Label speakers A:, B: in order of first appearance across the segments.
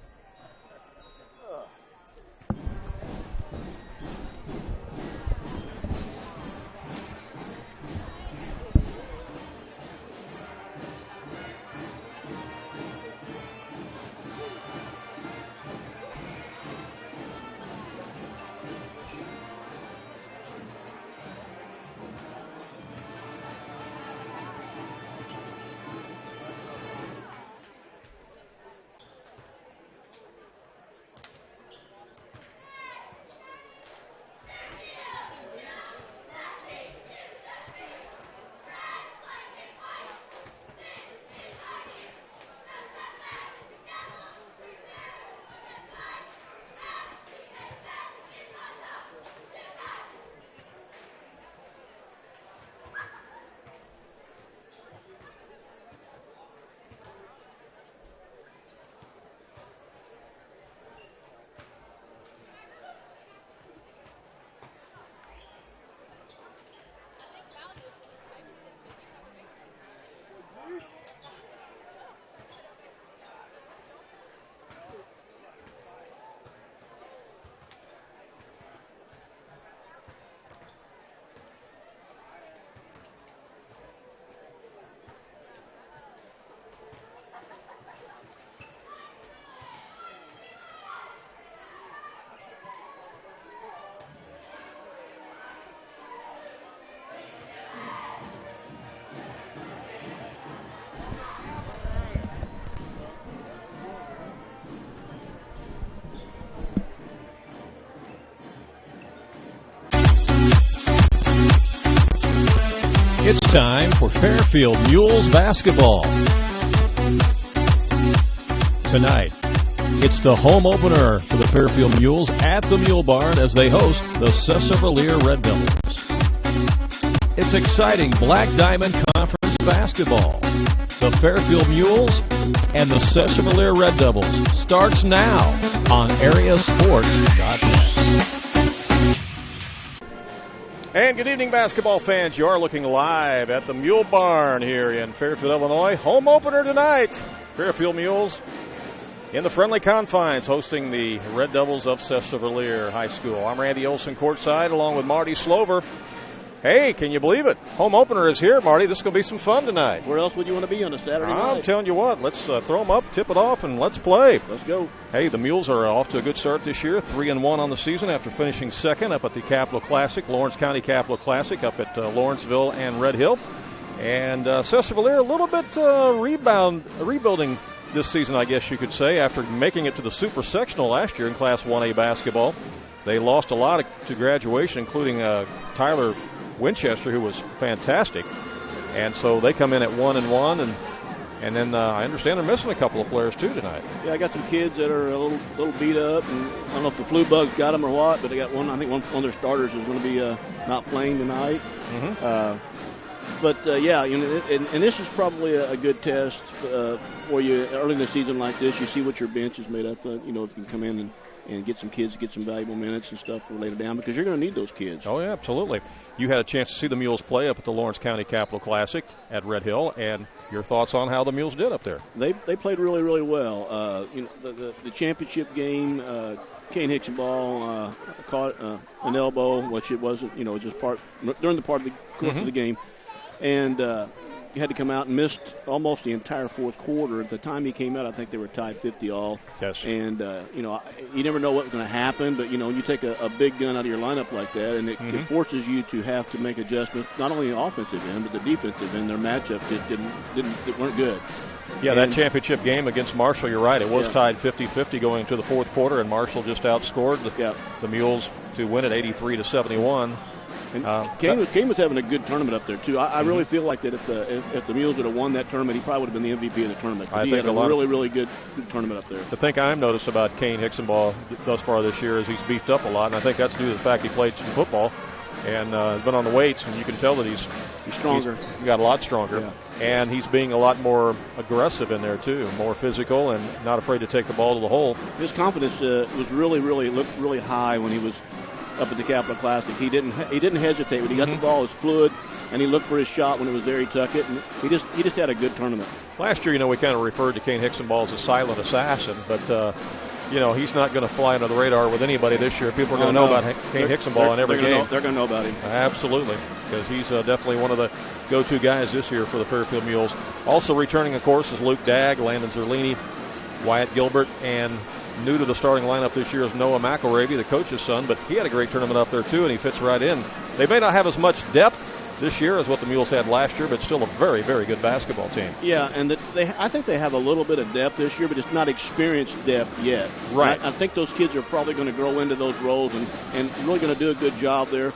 A: Phil.
B: It's time for Fairfield Mules basketball. Tonight, it's the home opener for the Fairfield Mules at the Mule Barn as they host the Sesser-Valier Devils. It's exciting Black Diamond Conference basketball. The Fairfield Mules and the Sesser-Valier Devils starts now on AreaSports.net.
A: And good evening, basketball fans. You are looking live at the Mule Barn here in Fairfield, Illinois. Home opener tonight. Fairfield Mules in the friendly confines hosting the Red Devils of Sesser-Valier High School. I'm Randy Olson courtside along with Marty Slover. Hey, can you believe it? Home opener is here, Marty. This is going to be some fun tonight.
C: Where else would you want to be on a Saturday night?
A: I'm telling you what. Let's throw them up, tip it off, and let's play.
C: Let's go.
A: Hey, the Mules are off to a good start this year, 3-1 on the season after finishing second up at the Capital Classic, Lawrence County Capital Classic up at Lawrenceville and Red Hill. And Sesser-Valier a little bit rebuilding this season, I guess you could say, after making it to the Super Sectional last year in Class 1A basketball. They lost a lot to graduation, including Tyler Winchester, who was fantastic. And so they come in at 1-1, and then I understand they're missing a couple of players too tonight.
C: Yeah, I got some kids that are a little beat up, and I don't know if the flu bug's got them or what, but they got one. I think one of their starters is going to be not playing tonight. Mm-hmm. Yeah, you know, and this is probably a good test for you early in the season like this. You see what your bench is made up of. You know, if you can come in and get some kids, get some valuable minutes and stuff for later down, because you're going to need those kids.
A: Oh, yeah, absolutely. You had a chance to see the Mules play up at the Lawrence County Capital Classic at Red Hill, and your thoughts on how the Mules did up there?
C: They played really, really well. You know, the championship game, Kane Hicksonball caught an elbow, which it wasn't, you know, just during the part of the course of the game, and he had to come out and missed almost the entire fourth quarter. At the time he came out, I think they were tied 50-all.
A: Yes.
C: And, you know, you never know what's going to happen, but, you know, when you take a big gun out of your lineup like that, and it forces you to have to make adjustments, not only the offensive end, but the defensive end. Their matchup just weren't good.
A: Yeah, that championship game against Marshall, you're right. It was tied 50-50 going into the fourth quarter, and Marshall just outscored the Mules to win it 83-71.
C: And Kane was having a good tournament up there too. I really feel like that if the Mules would have won that tournament, he probably would have been the MVP of the tournament. He had a really good tournament up there.
A: The thing I've noticed about Kane Hicksonball thus far this year is he's beefed up a lot, and I think that's due to the fact he played some football and has been on the weights, and you can tell that he's
C: stronger.
A: He got a lot stronger, and he's being a lot more aggressive in there too, more physical, and not afraid to take the ball to the hole.
C: His confidence was looked really high when he was up at the Capital Classic. He didn't hesitate. When he got the ball, it was fluid, and he looked for his shot when it was there. He took it, and he just had a good tournament.
A: Last year, we kind of referred to Kane Hicksonball as a silent assassin, but he's not going to fly under the radar with anybody this year. People are going to know about Kane Hicksonball in every game.
C: They're going to know about him.
A: Absolutely, because he's definitely one of the go-to guys this year for the Fairfield Mules. Also returning, of course, is Luke Dagg, Landon Zerlini, Wyatt Gilbert, and new to the starting lineup this year is Noah McElravy, the coach's son, but he had a great tournament up there too, and he fits right in. They may not have as much depth this year as what the Mules had last year, but still a very, very good basketball team.
C: Yeah, and I think they have a little bit of depth this year, but it's not experienced depth yet.
A: Right.
C: I think those kids are probably going to grow into those roles and really going to do a good job there.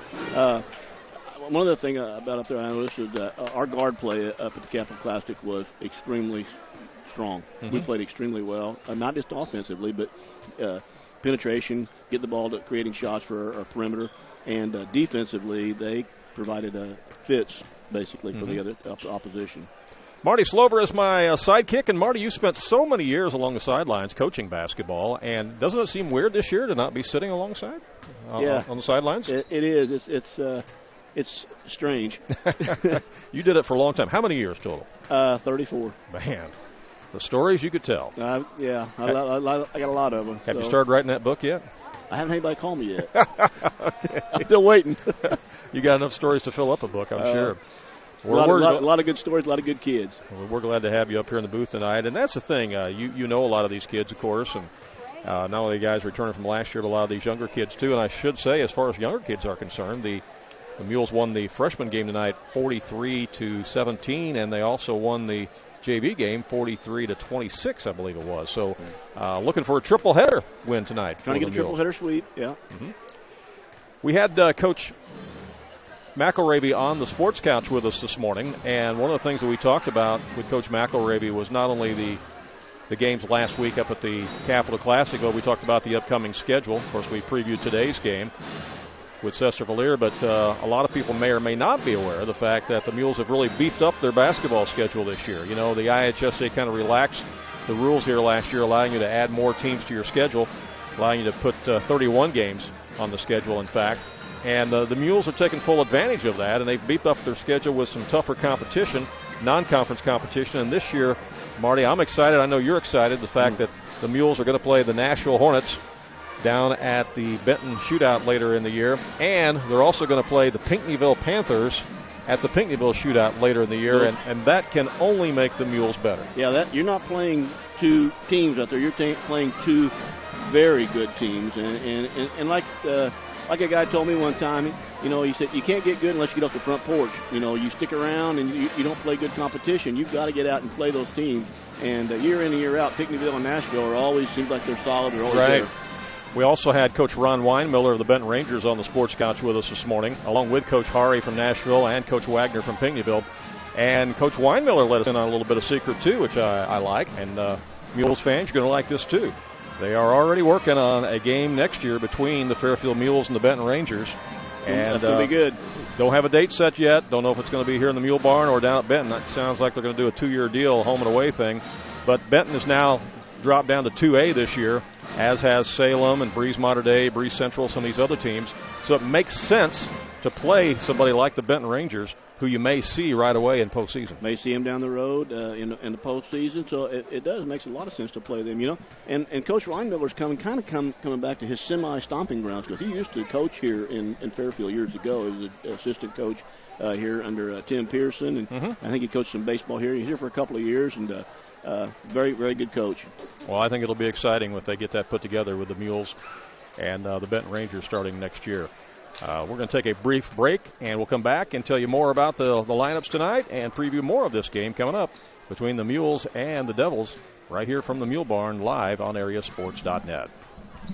C: One other thing about up there I noticed is that our guard play up at the Capital Classic was extremely strong. Mm-hmm. We played extremely well, not just offensively, but penetration, get the ball to creating shots for our perimeter, and defensively they provided fits basically for the other opposition.
A: Marty Slover is my sidekick, and Marty, you spent so many years along the sidelines coaching basketball, and doesn't it seem weird this year to not be sitting alongside on the sidelines?
C: It is. It's strange.
A: You did it for a long time. How many years total?
C: 34.
A: Man, the stories you could tell.
C: I got a lot of them.
A: Have you started writing that book yet?
C: I haven't had anybody call me yet. I'm still waiting.
A: You got enough stories to fill up a book, I'm sure.
C: A lot of good stories, a lot of good kids.
A: Well, we're glad to have you up here in the booth tonight. And that's the thing. You know a lot of these kids, of course, and not only the guys returning from last year, but a lot of these younger kids, too. And I should say, as far as younger kids are concerned, the Mules won the freshman game tonight 43-17, and they also won the JV game 43-26, I believe it was. So looking for a triple header win tonight.
C: Trying to get a triple header sweep, yeah.
A: Mm-hmm. We had Coach McElravy on the sports couch with us this morning, and one of the things that we talked about with Coach McElravy was not only the games last week up at the Capital Classic, but we talked about the upcoming schedule. Of course, we previewed today's game with Sesser-Valier, but a lot of people may or may not be aware of the fact that the Mules have really beefed up their basketball schedule this year. You know, the IHSA kind of relaxed the rules here last year, allowing you to add more teams to your schedule, allowing you to put 31 games on the schedule, in fact. And the Mules are taking full advantage of that, and they've beefed up their schedule with some tougher competition, non-conference competition. And this year, Marty, I'm excited. I know you're excited. The fact that the Mules are going to play the Nashville Hornets down at the Benton Shootout later in the year, and they're also going to play the Pinckneyville Panthers at the Pinckneyville Shootout later in the year, and that can only make the Mules better.
C: Yeah, you're not playing two teams out there. You're playing two very good teams, and like a guy told me one time, he said you can't get good unless you get off the front porch. You stick around and you don't play good competition. You've got to get out and play those teams. And year in and year out, Pinckneyville and Nashville seems like they're solid. They're always
A: right
C: there.
A: We also had Coach Ron Weinmiller of the Benton Rangers on the sports couch with us this morning, along with Coach Hari from Nashville and Coach Wagner from Pinckneyville. And Coach Weinmiller let us in on a little bit of secret, too, which I like. And Mules fans, you're going to like this, too. They are already working on a game next year between the Fairfield Mules and the Benton Rangers. And
C: that's going to be good.
A: Don't have a date set yet. Don't know if it's going to be here in the Mule Barn or down at Benton. That sounds like they're going to do a 2-year deal, home and away thing. But Benton is now dropped down to 2A this year, as has Salem and Breeze Mater Dei, Breeze Central, some of these other teams. So it makes sense to play somebody like the Benton Rangers, who you may see right away in postseason.
C: May see him down the road in the postseason. So it makes a lot of sense to play them, And Coach Reinmiller's coming back to his semi-stomping grounds, because he used to coach here in Fairfield years ago. He was an assistant coach here under Tim Pearson, and I think he coached some baseball here. He's here for a couple of years, and very, very good coach.
A: Well, I think it'll be exciting if they get that put together with the Mules and the Benton Rangers starting next year. We're going to take a brief break, and we'll come back and tell you more about the lineups tonight and preview more of this game coming up between the Mules and the Devils right here from the Mule Barn, live on AreaSports.net.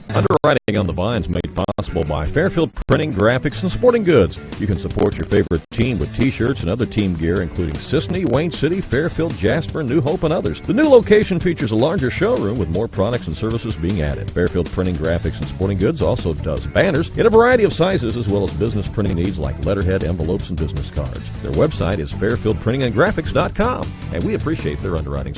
B: Underwriting on the Vines made possible by Fairfield Printing, Graphics, and Sporting Goods. You can support your favorite team with T-shirts and other team gear, including Sisney, Wayne City, Fairfield, Jasper, New Hope, and others. The new location features a larger showroom with more products and services being added. Fairfield Printing, Graphics, and Sporting Goods also does banners in a variety of sizes, as well as business printing needs like letterhead, envelopes, and business cards. Their website is fairfieldprintingandgraphics.com, and we appreciate their underwriting.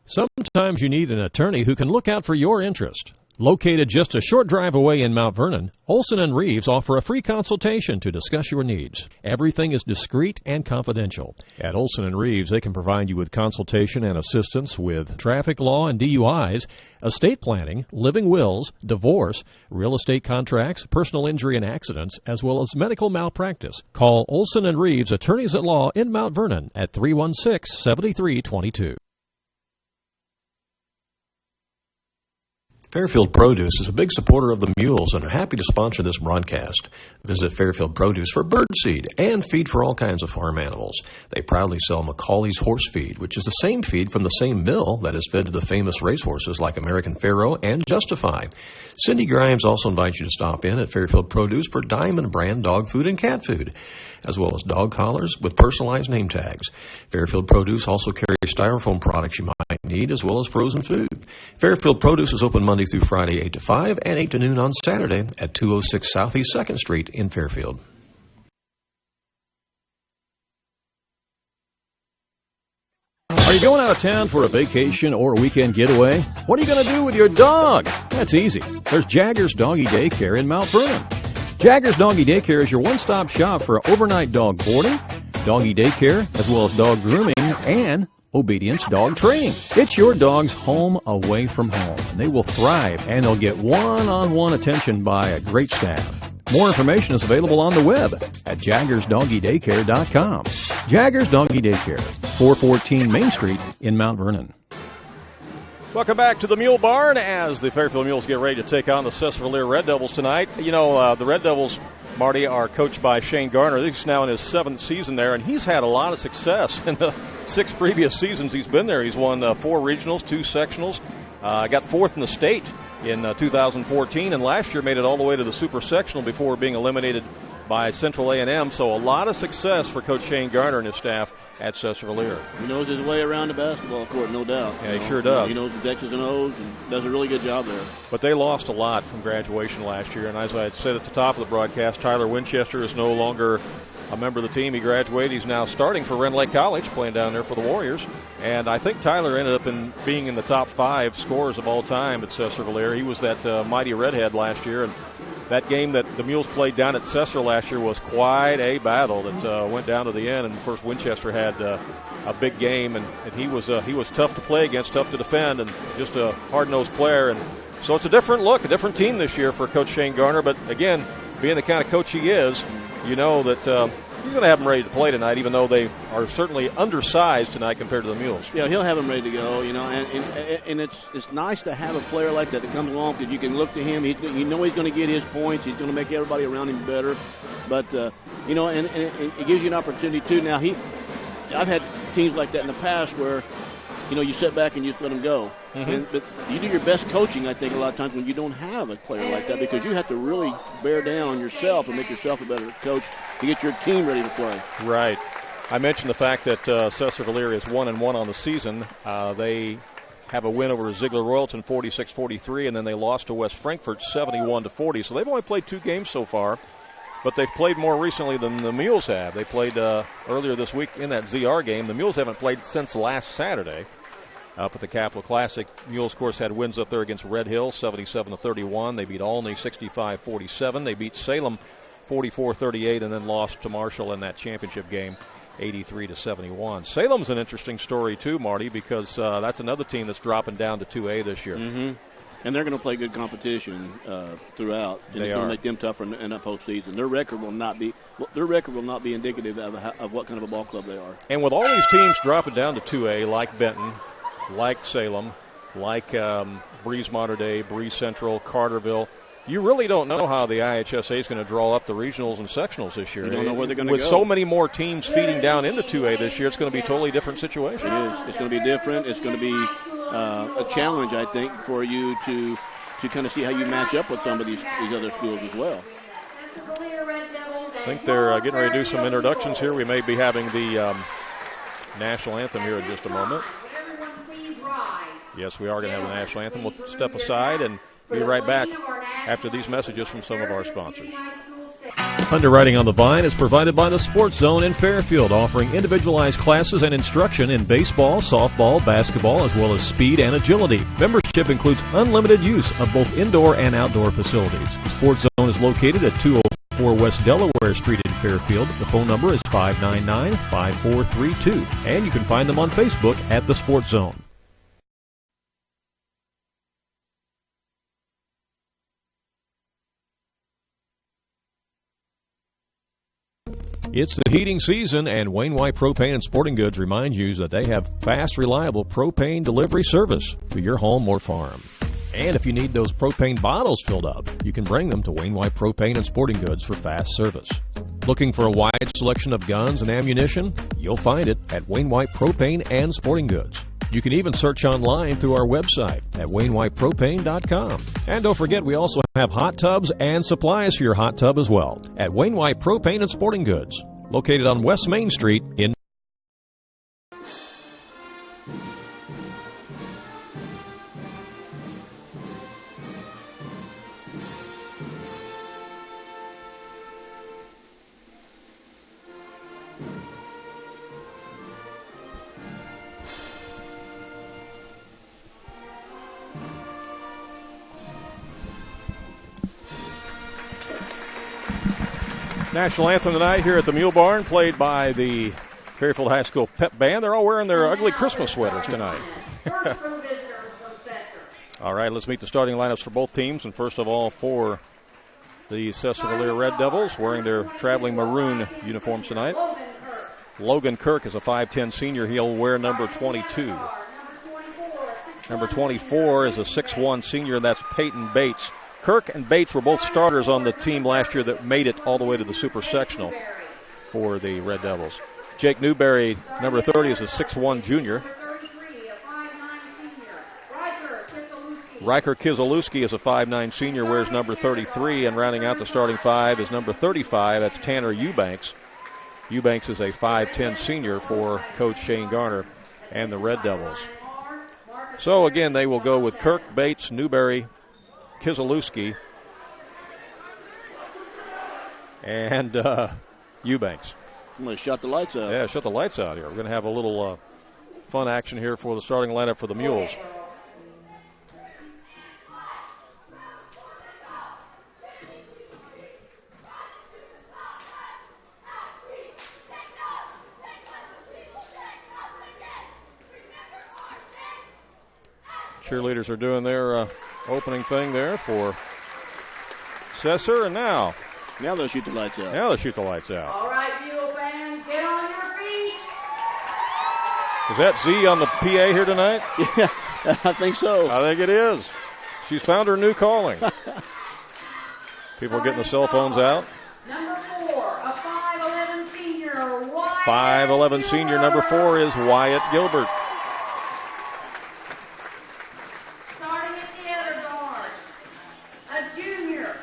B: Sometimes you need an attorney who can look out for your interest. Located just a short drive away in Mount Vernon, Olson & Reeves offer a free consultation to discuss your needs. Everything is discreet and confidential. At Olson & Reeves, they can provide you with consultation and assistance with traffic law and DUIs, estate planning, living wills, divorce, real estate contracts, personal injury and accidents, as well as medical malpractice. Call Olson & Reeves, attorneys at law in Mount Vernon at 316-7322.
D: Fairfield Produce is a big supporter of the Mules and are happy to sponsor this broadcast. Visit Fairfield Produce for bird seed and feed for all kinds of farm animals. They proudly sell Macaulay's horse feed, which is the same feed from the same mill that is fed to the famous racehorses like American Pharoah and Justify. Cindy Grimes also invites you to stop in at Fairfield Produce for Diamond brand dog food and cat food, as well as dog collars with personalized name tags. Fairfield Produce also carries styrofoam products you might need, as well as frozen food. Fairfield Produce is open Monday through Friday 8 to 5 and 8 to noon on Saturday at 206 Southeast 2nd Street in Fairfield.
B: Are you going out of town for a vacation or a weekend getaway? What are you going to do with your dog? That's easy. There's Jaggers Doggy Daycare in Mount Vernon. Jaggers Doggy Daycare is your one-stop shop for overnight dog boarding, doggy daycare, as well as dog grooming and obedience dog training. It's your dog's home away from home, and they will thrive, and they'll get one-on-one attention by a great staff. More information is available on the web at jaggersdoggydaycare.com. Jaggers Doggy Daycare, 414 Main Street in Mount Vernon.
A: Welcome back to the Mule Barn as the Fairfield Mules get ready to take on the Sesser-Valier Red Devils tonight. You know, the Red Devils, Marty, are coached by Shane Garner. He's now in his 7th season there, and he's had a lot of success in the 6 previous seasons he's been there. He's won 4 regionals, 2 sectionals, got 4th in the state in 2014, and last year made it all the way to the super sectional before being eliminated by Central A&M. So a lot of success for Coach Shane Garner and his staff at Sesser-Valier.
C: He knows his way around the basketball court, no doubt.
A: Yeah, he sure does.
C: He knows the X's and O's and does a really good job there.
A: But they lost a lot from graduation last year, and as I had said at the top of the broadcast, Tyler Winchester is no longer a member of the team. He graduated. He's now starting for Rend Lake College, playing down there for the Warriors. And I think Tyler ended up being in the top 5 scorers of all time at Sesser-Valier. He was that mighty redhead last year, and that game that the Mules played down at Sesser last year was quite a battle that went down to the end. And of course, Winchester had a big game, and he was tough to play against, tough to defend, and just a hard-nosed player. And so it's a different look, a different team this year for Coach Shane Garner. But again, being the kind of coach he is, you know that he's going to have them ready to play tonight, even though they are certainly undersized tonight compared to the Mules.
C: Yeah, he'll have them ready to go, you know, and it's nice to have a player like that comes along because you can look to him. You know he's going to get his points. He's going to make everybody around him better. But, you know, and it gives you an opportunity, too. Now, I've had teams like that in the past where, you know, you sit back and you let them go. Mm-hmm. But you do your best coaching, I think, a lot of times when you don't have a player like that, because you have to really bear down yourself and make yourself a better coach to get your team ready to play.
A: Right. I mentioned the fact that Sesser-Valier is 1-1 on the season. They have a win over Ziegler Royalton 46-43, and then they lost to West Frankfort 71-40. So they've only played 2 games so far, but they've played more recently than the Mules have. They played earlier this week in that ZR game. The Mules haven't played since last Saturday up at the Capital Classic. Mules, of course, had wins up there against Red Hill 77-31. They beat Olney 65-47. They beat Salem 44-38, and then lost to Marshall in that championship game 83-71. Salem's an interesting story too, Marty, because that's another team that's dropping down to 2A this year.
C: Mm-hmm. And they're going to play good competition throughout. And it's going to make them tougher in that postseason. Their record will not be indicative of what kind of a ball club they are.
A: And with all these teams dropping down to 2A, like Benton, like Salem, like Breeze Mater Dei, Breeze Central, Carterville, you really don't know how the IHSA is going to draw up the regionals and sectionals this year.
C: You don't know where they're going to go.
A: With so many more teams feeding down into 2A this year, it's going to be a totally different situation.
C: It is. It's going to be different. It's going to be a challenge, I think, for you to kind of see how you match up with some of these other schools as well.
A: I think they're getting ready to do some introductions here. We may be having the national anthem here in just a moment. Yes, we are going to have the national anthem. We'll step aside and be right back after these messages from some of our sponsors.
B: Underwriting on the Vine is provided by the Sports Zone in Fairfield, offering individualized classes and instruction in baseball, softball, basketball, as well as speed and agility. Membership includes unlimited use of both indoor and outdoor facilities. The Sports Zone is located at 204 West Delaware Street in Fairfield. The phone number is 599-5432, and you can find them on Facebook at the Sports Zone. It's the heating season, and Wayne White Propane and Sporting Goods remind you that they have fast, reliable propane delivery service to your home or farm. And if you need those propane bottles filled up, you can bring them to Wayne White Propane and Sporting Goods for fast service. Looking for a wide selection of guns and ammunition? You'll find it at Wayne White Propane and Sporting Goods. You can even search online through our website at WayneWhitePropane.com. And don't forget, we also have hot tubs and supplies for your hot tub as well at Wayne White Propane and Sporting Goods, located on West Main Street in
A: National anthem tonight here at the Mule Barn, played by the Fairfield High School pep band. They're all wearing their ugly Christmas sweaters tonight. All right, let's meet the starting lineups for both teams. And first of all, for the Sesser-Valier Red Devils, wearing their traveling maroon uniforms tonight, Logan Kirk is a 5'10 senior. He'll wear number 22. Number 24 is a 6'1 senior, and that's Peyton Bates. Kirk and Bates were both starters on the team last year that made it all the way to the Super Sectional for the Red Devils. Jake Newberry, number 30, is a 6'1 junior. Riker Kizalewski is a 5'9 senior, wears number 33, and rounding out the starting five is number 35. That's Tanner Eubanks. Eubanks is a 5'10 senior for Coach Shane Garner and the Red Devils. So again, they will go with Kirk, Bates, Newberry, Kizalewski, and Eubanks.
C: I'm going to shut the lights out.
A: Yeah, shut the lights out here. We're going to have a little fun action here for the starting lineup for the Mules. Cheerleaders are doing their opening thing there for Sesser, and now
C: they'll shoot the lights out.
A: Now they'll shoot the lights out.
E: All right, Mule fans, get on your feet.
A: Is that Z on the PA here tonight?
C: Yeah, I think so.
A: I think it is. She's found her new calling. People are getting the cell phones out.
E: Number 4, a 5'11 senior,
A: 5'11 senior, number 4 is Wyatt Gilbert.
E: Starting at the other guard, a junior,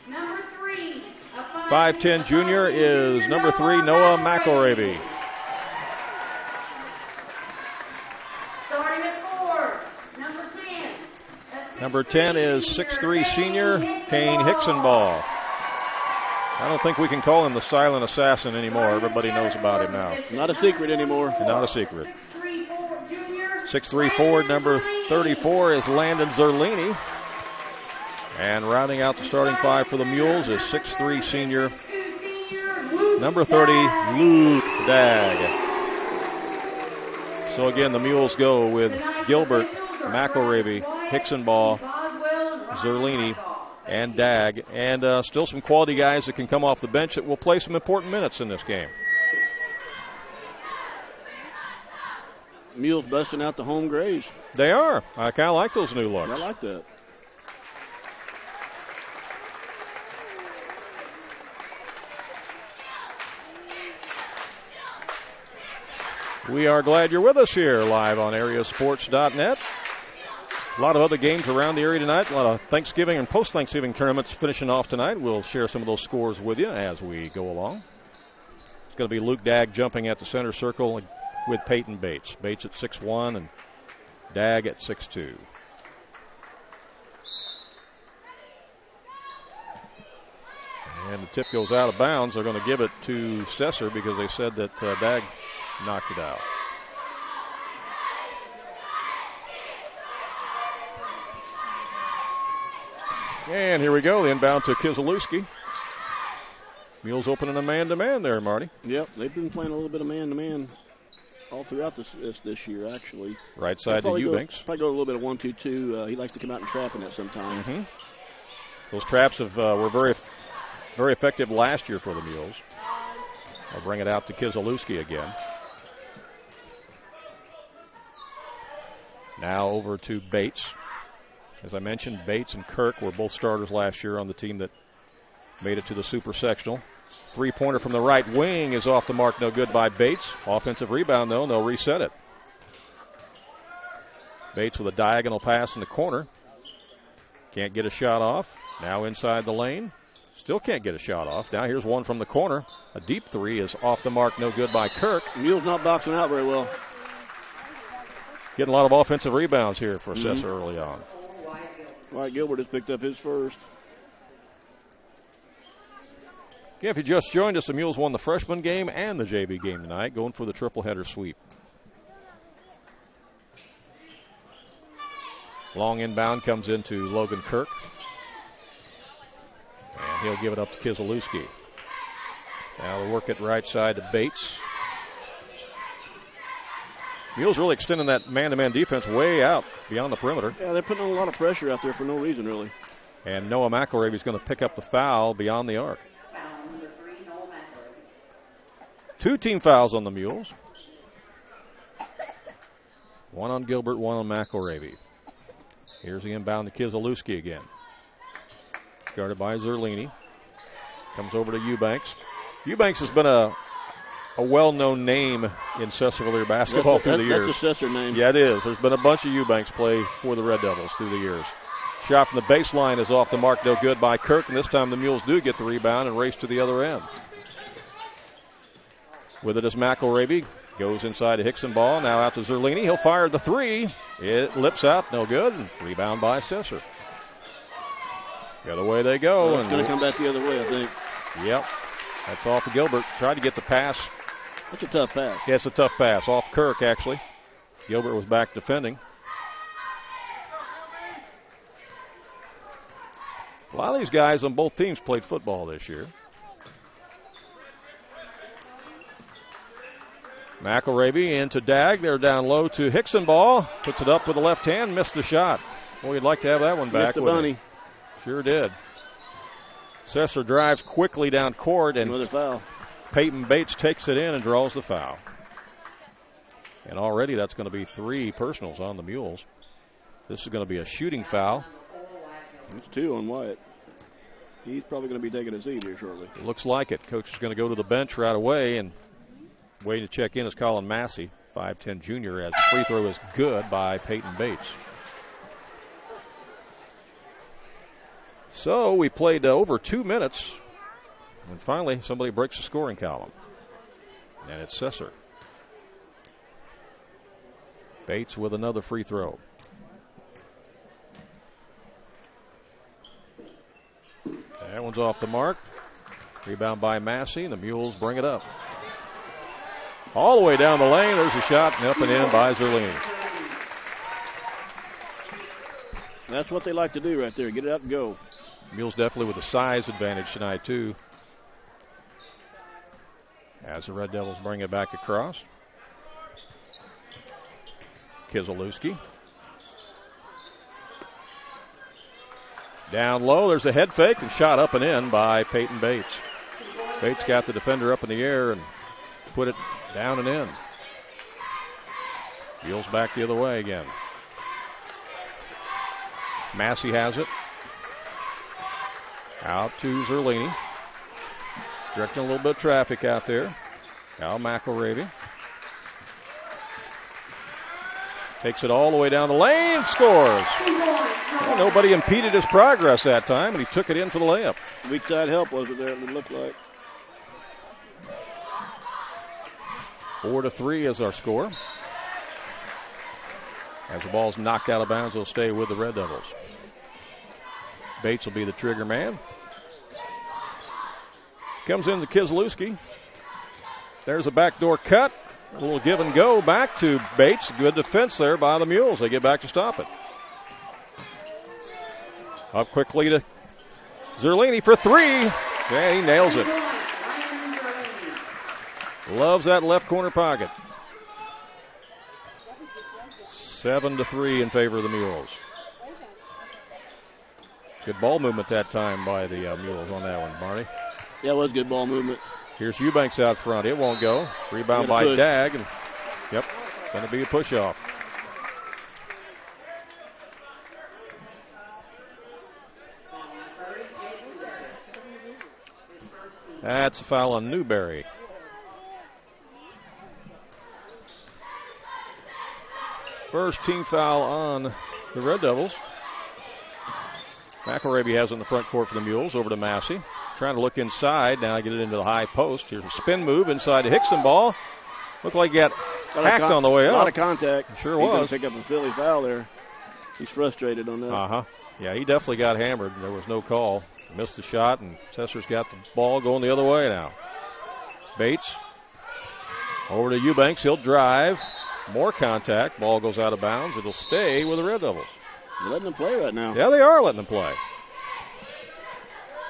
E: number 3, a
A: 5'10 junior is number 3, Noah McElravy.
E: Starting at 4, number 10.
A: Number 10 is 6'3 senior Kane Hicksonball. I don't think we can call him the silent assassin anymore. Everybody knows about him now.
C: Not a secret anymore.
A: Not a secret. 6'3 forward, number 34 is Landon Zerlini. And rounding out the starting five for the Mules is 6'3 senior, number 30, Luke Dagg. So again, the Mules go with Gilbert, McElravy, Hicksonball, Zerlini, and Dagg. And still some quality guys that can come off the bench that will play some important minutes in this game.
C: Mules busting out the home grays.
A: They are. I kind of like those new looks.
C: I like that.
A: We are glad you're with us here live on AreaSports.net. A lot of other games around the area tonight. A lot of Thanksgiving and post-Thanksgiving tournaments finishing off tonight. We'll share some of those scores with you as we go along. It's going to be Luke Dagg jumping at the center circle with Peyton Bates. Bates at 6'1" and Dagg at 6'2". And the tip goes out of bounds. They're going to give it to Sesser because they said that Dag knocked it out. And here we go. The inbound to Kiselewski. Mules opening a man-to-man there, Marty.
C: Yep, they've been playing a little bit of man-to-man all throughout this year, actually.
A: Right side to Eubanks.
C: Probably go a little bit of 1-2-2. He likes to come out and trap in it sometimes.
A: Mm-hmm. Those traps were very effective last year for the Mules. I'll bring it out to Kiselewski again. Now over to Bates. As I mentioned, Bates and Kirk were both starters last year on the team that made it to the Super Sectional. Three-pointer from the right wing is off the mark, no good by Bates. Offensive rebound, though, and they'll reset it. Bates with a diagonal pass in the corner. Can't get a shot off. Now inside the lane. Still can't get a shot off. Now here's one from the corner. A deep three is off the mark, no good by Kirk.
C: Mules not boxing out very well.
A: Getting a lot of offensive rebounds here for Sesser early on.
C: Wyatt Gilbert has picked up his first.
A: Yeah, if you just joined us, the Mules won the freshman game and the JV game tonight, going for the triple-header sweep. Long inbound comes into Logan Kirk. And he'll give it up to Kiselewski. Now they'll work it right side to Bates. Mules really extending that man-to-man defense way out beyond the perimeter.
C: Yeah, they're putting on a lot of pressure out there for no reason, really.
A: And Noah McElravy is going to pick up the foul beyond the arc.
E: Foul number 3, Noah McElravy.
A: 2 team fouls on the Mules. One on Gilbert, one on McElravy. Here's the inbound to Kiselewski again. Guarded by Zerlini. Comes over to Eubanks. Eubanks has been a well-known name in Sesser-Valier basketball through the years.
C: That's a Sesser name.
A: Yeah, it is. There's been a bunch of Eubanks play for the Red Devils through the years. Shot from the baseline is off the mark, no good by Kirk, and this time the Mules do get the rebound and race to the other end. With it is McElravy. Goes inside to Hickson ball. Now out to Zerlini. He'll fire the three. It lips out, no good. Rebound by Sesser. The other way they go.
C: It's going to come back the other way, I think.
A: Yep. That's off of Gilbert. Tried to get the pass.
C: That's a tough pass.
A: Yeah, it's a tough pass. Off Kirk, actually. Gilbert was back defending. A lot of these guys on both teams played football this year. McElravy into Dag. They're down low to Hickson ball. Puts it up with the left hand. Missed the shot. Well, you'd like to have that one back.
C: Missed the bunny.
A: Sure did. Sesser drives quickly down court, and
C: another foul.
A: Peyton Bates takes it in and draws the foul. And already that's going to be 3 personals on the Mules. This is going to be a shooting foul.
C: It's 2 on Wyatt. He's probably going to be taking a seat here shortly.
A: It looks like it. Coach is going to go to the bench right away, and waiting to check in is Colin Massey, 5'10 junior, as free throw is good by Peyton Bates. So we played over 2 minutes, and finally somebody breaks the scoring column, and it's Sesser. Bates with another free throw. That one's off the mark. Rebound by Massey, and the Mules bring it up. All the way down the lane, there's a shot, and up and in by Zerlini.
C: That's what they like to do right there, get it up and go.
A: Mules definitely with a size advantage tonight, too. As the Red Devils bring it back across. Kiselewski. Down low, there's a head fake and shot up and in by Peyton Bates. Bates got the defender up in the air and put it down and in. Mules back the other way again. Massey has it. Out to Zerlini. Directing a little bit of traffic out there. Now McElravy. Takes it all the way down the lane. Scores. Well, nobody impeded his progress that time, and he took it in for the layup.
C: Weak side help wasn't there, it looked like.
A: 4-3 is our score. As the ball's knocked out of bounds, they'll stay with the Red Devils. Bates will be the trigger man. Comes into Kieslewski. There's a backdoor cut. A little give and go back to Bates. Good defense there by the Mules. They get back to stop it. Up quickly to Zerlini for three. And he nails it. Loves that left corner pocket. 7-3 in favor of the Mules. Good ball movement that time by the Mules on that one, Marty.
C: Yeah, it was good ball movement.
A: Here's Eubanks out front. It won't go. Rebound by
C: push.
A: Dag. And, yep, going to be a push-off. That's a foul on Newberry. First team foul on the Red Devils. McElravy has it in the front court for the Mules. Over to Massey. Trying to look inside. Now get it into the high post. Here's a spin move inside to Hickson ball. Looked like he got hacked on the way up.
C: A lot of contact.
A: Sure
C: He's
A: was.
C: Pick up a Philly foul there. He's frustrated on that.
A: Yeah, he definitely got hammered. There was no call. Missed the shot, and Sesser's got the ball going the other way now. Bates over to Eubanks. He'll drive. More contact. Ball goes out of bounds. It'll stay with the Red Devils.
C: They're letting them play right now.
A: Yeah, they are letting them play.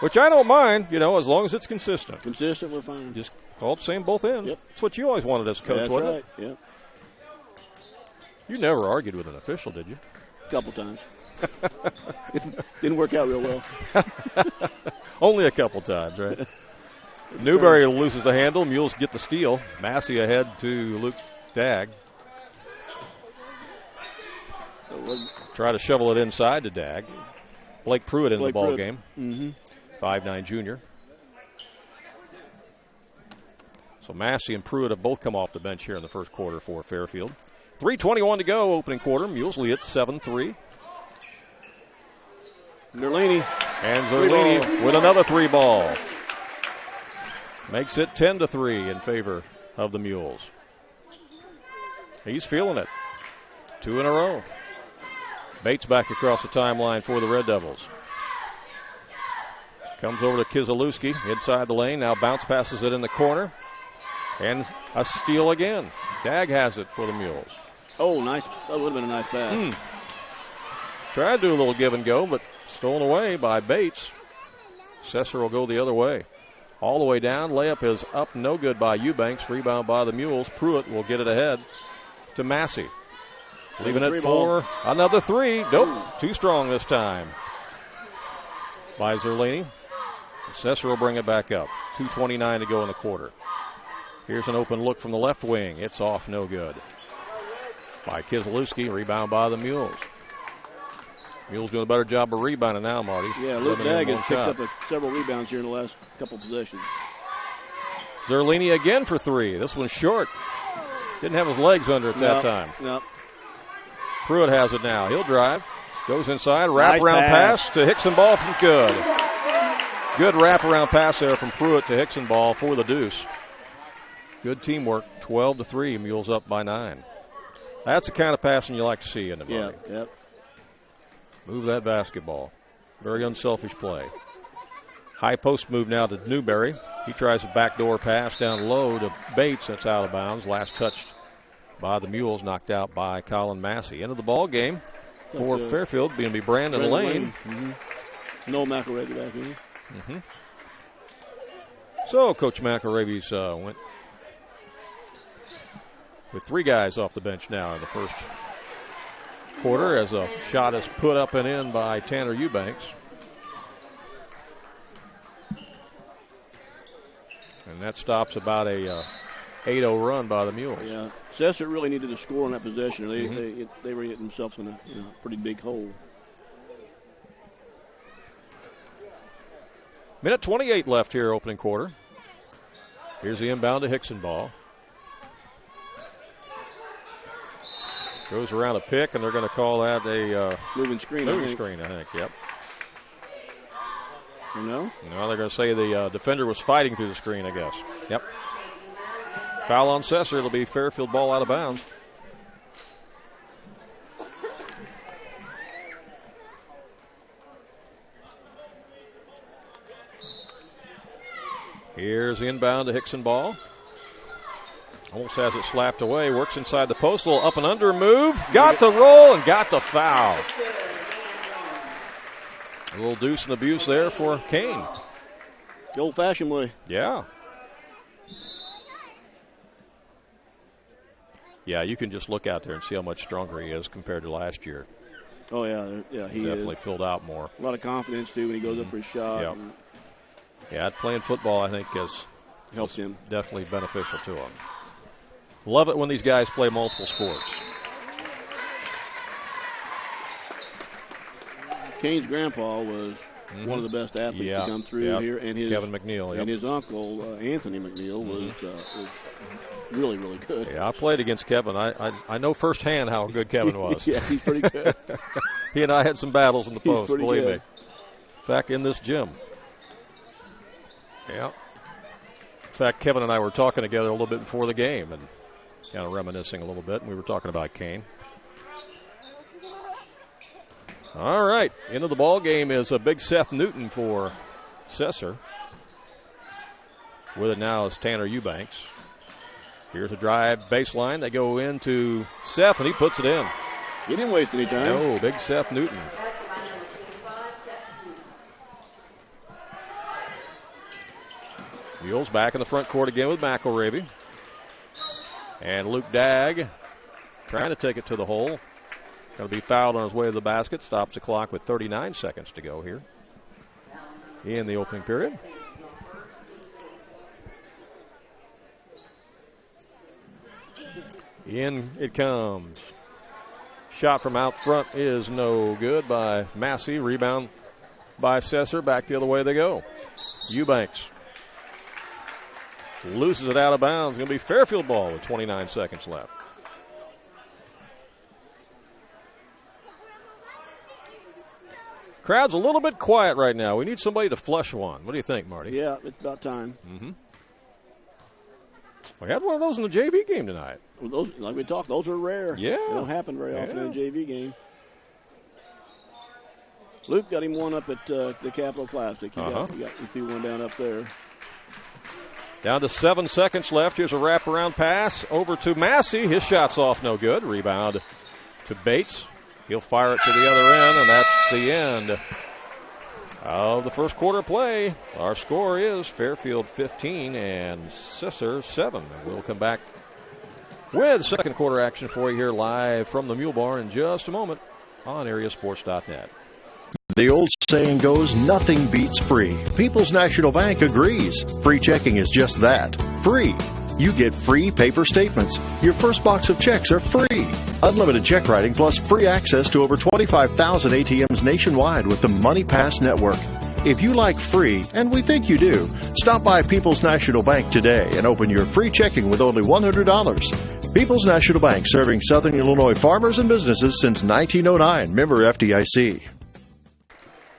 A: Which I don't mind, as long as it's consistent.
C: Consistent, we're fine.
A: Just call it the same both ends.
C: Yep.
A: That's what you always wanted as a coach,
C: That's
A: wasn't
C: right.
A: it?
C: Yep.
A: You never argued with an official, did you?
C: A couple times. Didn't work out real well.
A: Only a couple times, right? Newberry loses the handle. Mules get the steal. Massey ahead to Luke Dag. Try to shovel it inside to Dag. Blake Pruitt in the ball game. 5'9" junior. So Massey and Pruitt have both come off the bench here in the first quarter for Fairfield. 3:21 to go, opening quarter. Mules lead at 7-3.
C: Zerlini.
A: And Zerlini with another three ball. Makes it 10-3 in favor of the Mules. He's feeling it. 2 in a row. Bates back across the timeline for the Red Devils. Comes over to Kieslewski inside the lane. Now bounce passes it in the corner. And a steal again. Dag has it for the Mules.
C: Oh, nice. That would have been a nice pass.
A: Tried to do a little give and go, but stolen away by Bates. Sesser will go the other way. All the way down. Layup is up. No good by Eubanks. Rebound by the Mules. Pruitt will get it ahead to Massey. Leaving it for another three. Nope. Too strong this time by Zerlini. Sesser will bring it back up. 2:29 to go in the quarter. Here's an open look from the left wing. It's off. No good. By Kieslewski. Rebound by the Mules. Mules doing a better job of rebounding now, Marty.
C: Yeah, Luke Dag has picked up several rebounds here in the last couple possessions.
A: Zerlini again for three. This one's short. Didn't have his legs under it that time.
C: Nope.
A: Pruitt has it now. He'll drive. Goes inside. Wraparound pass to Hickson ball from good. Good wraparound pass there from Pruitt to Hickson ball for the deuce. Good teamwork. 12-3. Mules up by 9. That's the kind of passing you like to see in the Marty.
C: Yep.
A: Move that basketball. Very unselfish play. High post move now to Newberry. He tries a backdoor pass down low to Bates. That's out of bounds. Last touched by the Mules, knocked out by Colin Massey. End of the ball game for Fairfield. Going to be Brandon Lane.
C: No McElravy back in.
A: So Coach McElravy's went with 3 guys off the bench now in the first quarter as a shot is put up and in by Tanner Eubanks. And that stops about a 8-0 run by the Mules.
C: Yeah, Sesser really needed to score on that possession. They were getting themselves in a pretty big hole.
A: Minute 28 left here, opening quarter. Here's the inbound to Hickson ball. Goes around a pick, and they're going to call that a
C: moving screen.
A: I think. Yep.
C: No,
A: they're going to say the defender was fighting through the screen, I guess. Yep. Foul on Sesser. It'll be Fairfield ball out of bounds. Here's the inbound to Hickson ball. Almost has it slapped away. Works inside the post. A little up and under move. Got the roll and got the foul. A little deuce and abuse there for Kane.
C: The old-fashioned way.
A: Yeah. Yeah, you can just look out there and see how much stronger he is compared to last year.
C: Oh, yeah. He
A: definitely filled out more.
C: A lot of confidence, too, when he goes up for his shot.
A: Yep. Yeah, playing football, I think, has
C: helps him.
A: Definitely beneficial to him. Love it when these guys play multiple sports.
C: Kane's grandpa was one of the best athletes to come through here, and his
A: Kevin McNeil,
C: and his uncle Anthony McNeil was really, really good.
A: Yeah, I played against Kevin. I know firsthand how good Kevin was.
C: Yeah, he's pretty good.
A: He and I had some battles in the post, believe
C: good.
A: me. In fact, in this gym. Yeah. In fact, Kevin and I were talking together a little bit before the game and kind of reminiscing a little bit, and we were talking about Kane. All right, into the ball game is a big Seth Newton for Sesser. With it now is Tanner Eubanks. Here's a drive baseline. They go into Seth, and he puts it in.
C: He didn't waste any time.
A: No, big Seth Newton. Mules back in the front court again with McElravy. And Luke Dagg trying to take it to the hole. Going to be fouled on his way to the basket. Stops the clock with 39 seconds to go here in the opening period. In it comes. Shot from out front is no good by Massey. Rebound by Sesser. Back the other way they go. Eubanks loses it out of bounds. Going to be Fairfield ball with 29 seconds left. Crowd's a little bit quiet right now. We need somebody to flush one. What do you think, Marty?
C: Yeah, it's about time.
A: We had one of those in the JV game tonight.
C: Well, those, like we talked, those are rare.
A: Yeah.
C: They don't happen very often in a JV game. Luke got him one up at the Capital Classic. He threw one down up there.
A: Down to 7 seconds left. Here's a wraparound pass over to Massey. His shot's off, no good. Rebound to Bates. He'll fire it to the other end, and that's the end of the first quarter play. Our score is Fairfield 15 and Sesser 7. And we'll come back with second quarter action for you here live from the Mule Barn in just a moment on AreaSports.net.
F: The old saying goes, nothing beats free. People's National Bank agrees. Free checking is just that, free. You get free paper statements. Your first box of checks are free. Unlimited check writing plus free access to over 25,000 ATMs nationwide with the Money Pass Network. If you like free, and we think you do, stop by People's National Bank today and open your free checking with only $100. People's National Bank, serving Southern Illinois farmers and businesses since 1909. Member FDIC.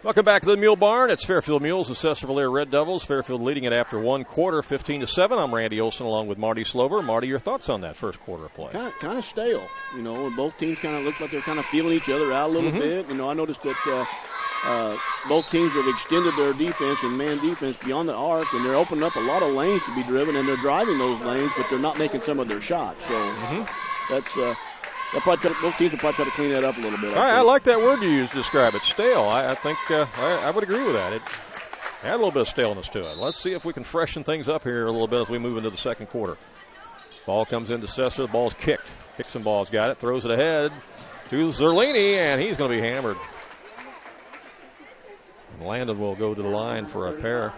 A: Welcome back to the Mule Barn. It's Fairfield Mules and Sesser-Valier Red Devils. Fairfield leading it after one quarter, 15-7. I'm Randy Olson along with Marty Slover. Marty, your thoughts on that first quarter of play?
C: Kind of stale, and both teams kind of look like they're kind of feeling each other out a little bit. I noticed that both teams have extended their defense and man defense beyond the arc, and they're opening up a lot of lanes to be driven, and they're driving those lanes, but they're not making some of their shots. So that's both teams will probably try to clean that up a little bit.
A: I like that word you used to describe it, stale. I think I would agree with that. It had a little bit of staleness to it. Let's see if we can freshen things up here a little bit as we move into the second quarter. Ball comes into Sesser. The ball's kicked. Hickson ball's got it. Throws it ahead to Zerlini, and he's going to be hammered. And Landon will go to the line for a pair.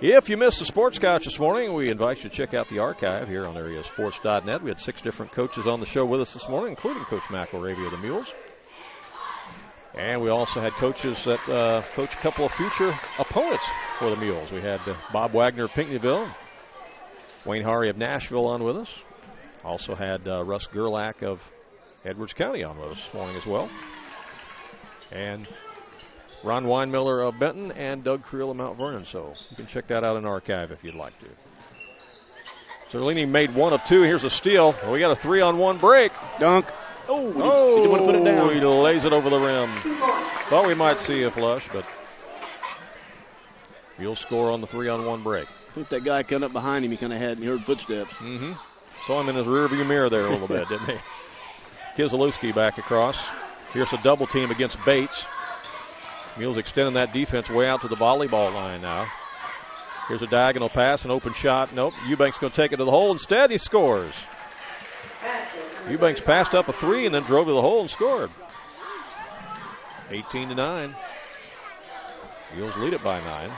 A: If you missed the Sports Couch this morning, we invite you to check out the archive here on AreaSports.net. We had 6 different coaches on the show with us this morning, including Coach McElravy of the Mules. And we also had coaches that coach a couple of future opponents for the Mules. We had Bob Wagner of Pinckneyville, Wayne Hari of Nashville on with us. Also had Russ Gerlach of Edwards County on with us this morning as well. And Ron Weinmiller of Benton and Doug Creel of Mount Vernon. So you can check that out in archive if you'd like to. Zerlini made 1 of 2. Here's a steal. We got a 3-on-1 break.
C: Dunk.
A: Oh,
C: he didn't want to put it down.
A: He lays it over the rim. Thought we might see a flush, but Mules score on the 3-on-1 break.
C: I think that guy coming up behind him, he heard footsteps.
A: Mm-hmm. Saw him in his rearview mirror there a little bit, didn't he? Kizalewski back across. Here's a double team against Bates. Mules extending that defense way out to the volleyball line now. Here's a diagonal pass, an open shot. Nope, Eubanks going to take it to the hole. Instead, he scores. Eubanks passed up a 3 and then drove to the hole and scored. 18-9. Mules lead it by 9.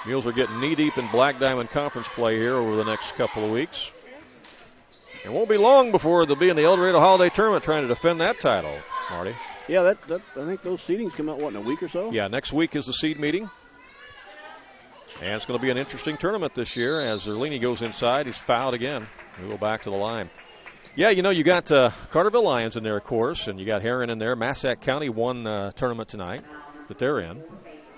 A: Mules are getting knee-deep in Black Diamond Conference play here over the next couple of weeks. It won't be long before they'll be in the El Dorado Holiday Tournament trying to defend that title, Marty.
C: Yeah, I think those seedings come out, in a week or so?
A: Yeah, next week is the seed meeting. And it's going to be an interesting tournament this year as Zerlini goes inside. He's fouled again. We go back to the line. Yeah, you got Carterville Lions in there, of course, and you got Heron in there. Massac County won tournament tonight that they're in.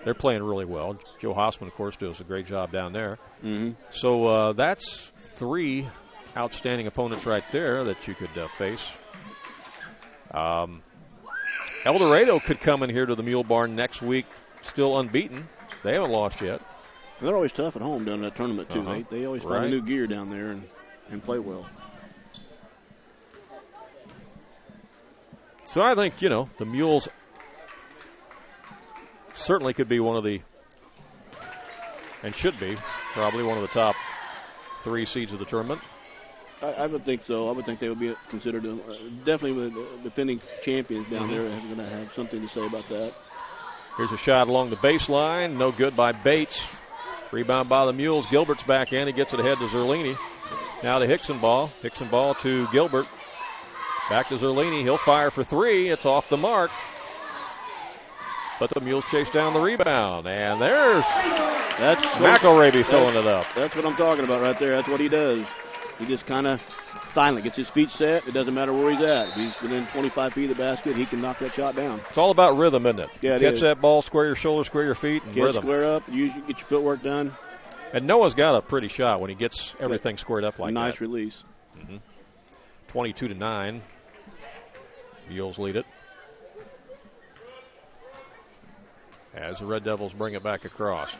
A: They're playing really well. Joe Hossman, of course, does a great job down there.
C: Mm-hmm.
A: So that's 3 outstanding opponents right there that you could face. El Dorado could come in here to the Mule Barn next week, still unbeaten. They haven't lost yet.
C: They're always tough at home down that tournament, too.
A: Uh-huh.
C: They always find a new gear down there and play well.
A: So I think, the Mules certainly could be one of the, and should be, probably one of the top 3 seeds of the tournament.
C: I would think so. I would think they would be considered definitely with the defending champions down there. I'm going to have something to say about that.
A: Here's a shot along the baseline. No good by Bates. Rebound by the Mules. Gilbert's back in. He gets it ahead to Zerlini. Now to Hickson ball. Hickson ball to Gilbert. Back to Zerlini. He'll fire for 3. It's off the mark. But the Mules chase down the rebound. And there's McElravy filling it up.
C: That's what I'm talking about right there. That's what he does. He just kind of silent, gets his feet set. It doesn't matter where he's at. If he's within 25 feet of the basket, he can knock that shot down.
A: It's all about rhythm, isn't it?
C: Yeah,
A: Catch that ball, square your shoulders, square your feet, and rhythm.
C: Square up, get your footwork done.
A: And Noah's got a pretty shot when he gets everything squared up like that.
C: Nice release.
A: 22-9. Mules lead it. As the Red Devils bring it back across.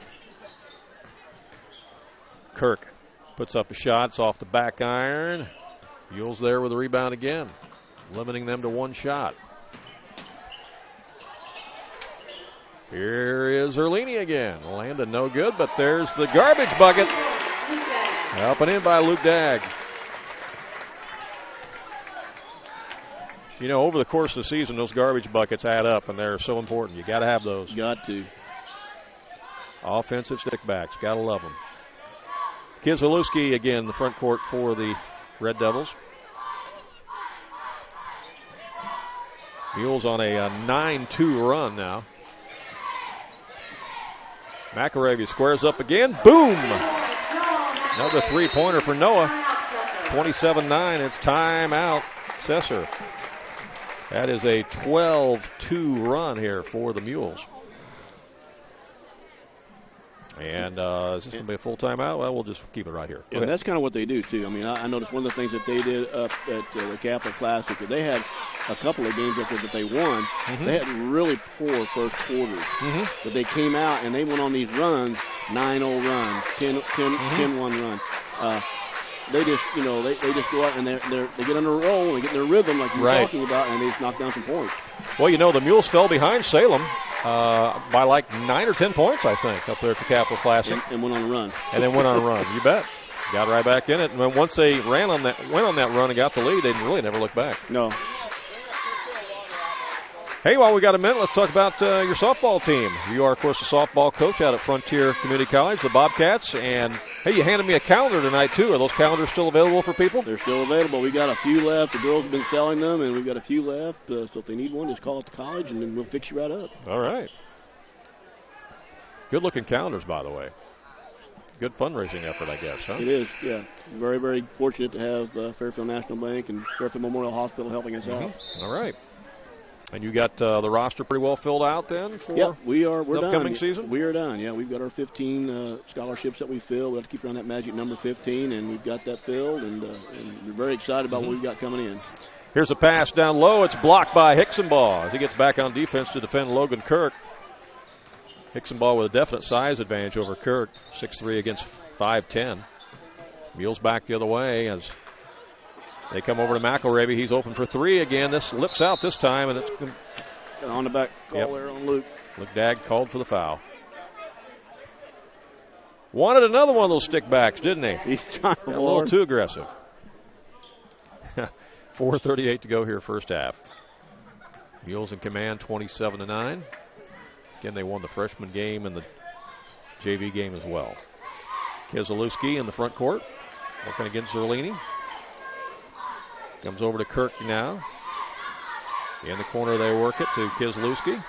A: Kirk puts up a shot. It's off the back iron. Mules there with the rebound again, limiting them to 1 shot. Here is Zerlini again. Landon no good, but there's the garbage bucket. Up and in by Luke Dagg. Over the course of the season, those garbage buckets add up, and they're so important. You got to have those.
C: Got to.
A: Offensive stickbacks. Got to love them. Kizalewski again, the front court for the Red Devils. Mules on a 9-2 run now. McElravy squares up again. Boom! Another 3-pointer for Noah. 27-9. It's timeout. Sesser. That is a 12-2 run here for the Mules. And is this going to be a full timeout? Well, we'll just keep it right here.
C: Yeah, that's kind of what they do, too. I mean, I noticed one of the things that they did up at the Capital Classic, that they had a couple of games up there that they won. They had really poor first quarters. But they came out and they went on these runs, 9-0 runs, 10-1 run. They just, they just go out and they get on a roll, they get in their rhythm like you were talking about, and they just knock down some points.
A: Well, the Mules fell behind Salem by like 9 or 10 points, I think, up there at the Capital Classic.
C: And went on a run.
A: And then went on a run. You bet. Got right back in it. And once they went on that run and got the lead, they really never looked back.
C: No.
A: Hey, while we got a minute, let's talk about your softball team. You are, of course, a softball coach out at Frontier Community College, the Bobcats. And, hey, you handed me a calendar tonight, too. Are those calendars still available for people?
C: They're still available. We got a few left. The girls have been selling them, and we've got a few left. So if they need one, just call up the college, and then we'll fix you right up.
A: All right. Good-looking calendars, by the way. Good fundraising effort, I guess, huh?
C: It is, yeah. Very, very fortunate to have Fairfield National Bank and Fairfield Memorial Hospital helping us out.
A: All right. And you got the roster pretty well filled out then for
C: we're
A: the upcoming
C: done.
A: season?
C: We are done, yeah. We've got our 15 scholarships that we fill. We have to keep around that magic number 15, and we've got that filled, and we're very excited about what we've got coming in.
A: Here's a pass down low. It's blocked by Hicksonball as he gets back on defense to defend Logan Kirk. Hicksonball with a definite size advantage over Kirk, 6'3" against 5'10". Mules back the other way as they come over to McElravy. He's open for three again. This lips out this time, and it's
C: on the back call there on Luke.
A: Luke Dagg called for the foul. Wanted another one of those stickbacks, didn't he?
C: He's trying
A: a little too aggressive. 4:38 to go here, first half. Mules in command, 27-9. Again, they won the freshman game and the JV game as well. Keselowski in the front court, working against Zerlini. Comes over to Kirk now. In the corner, they work it to Keselowski.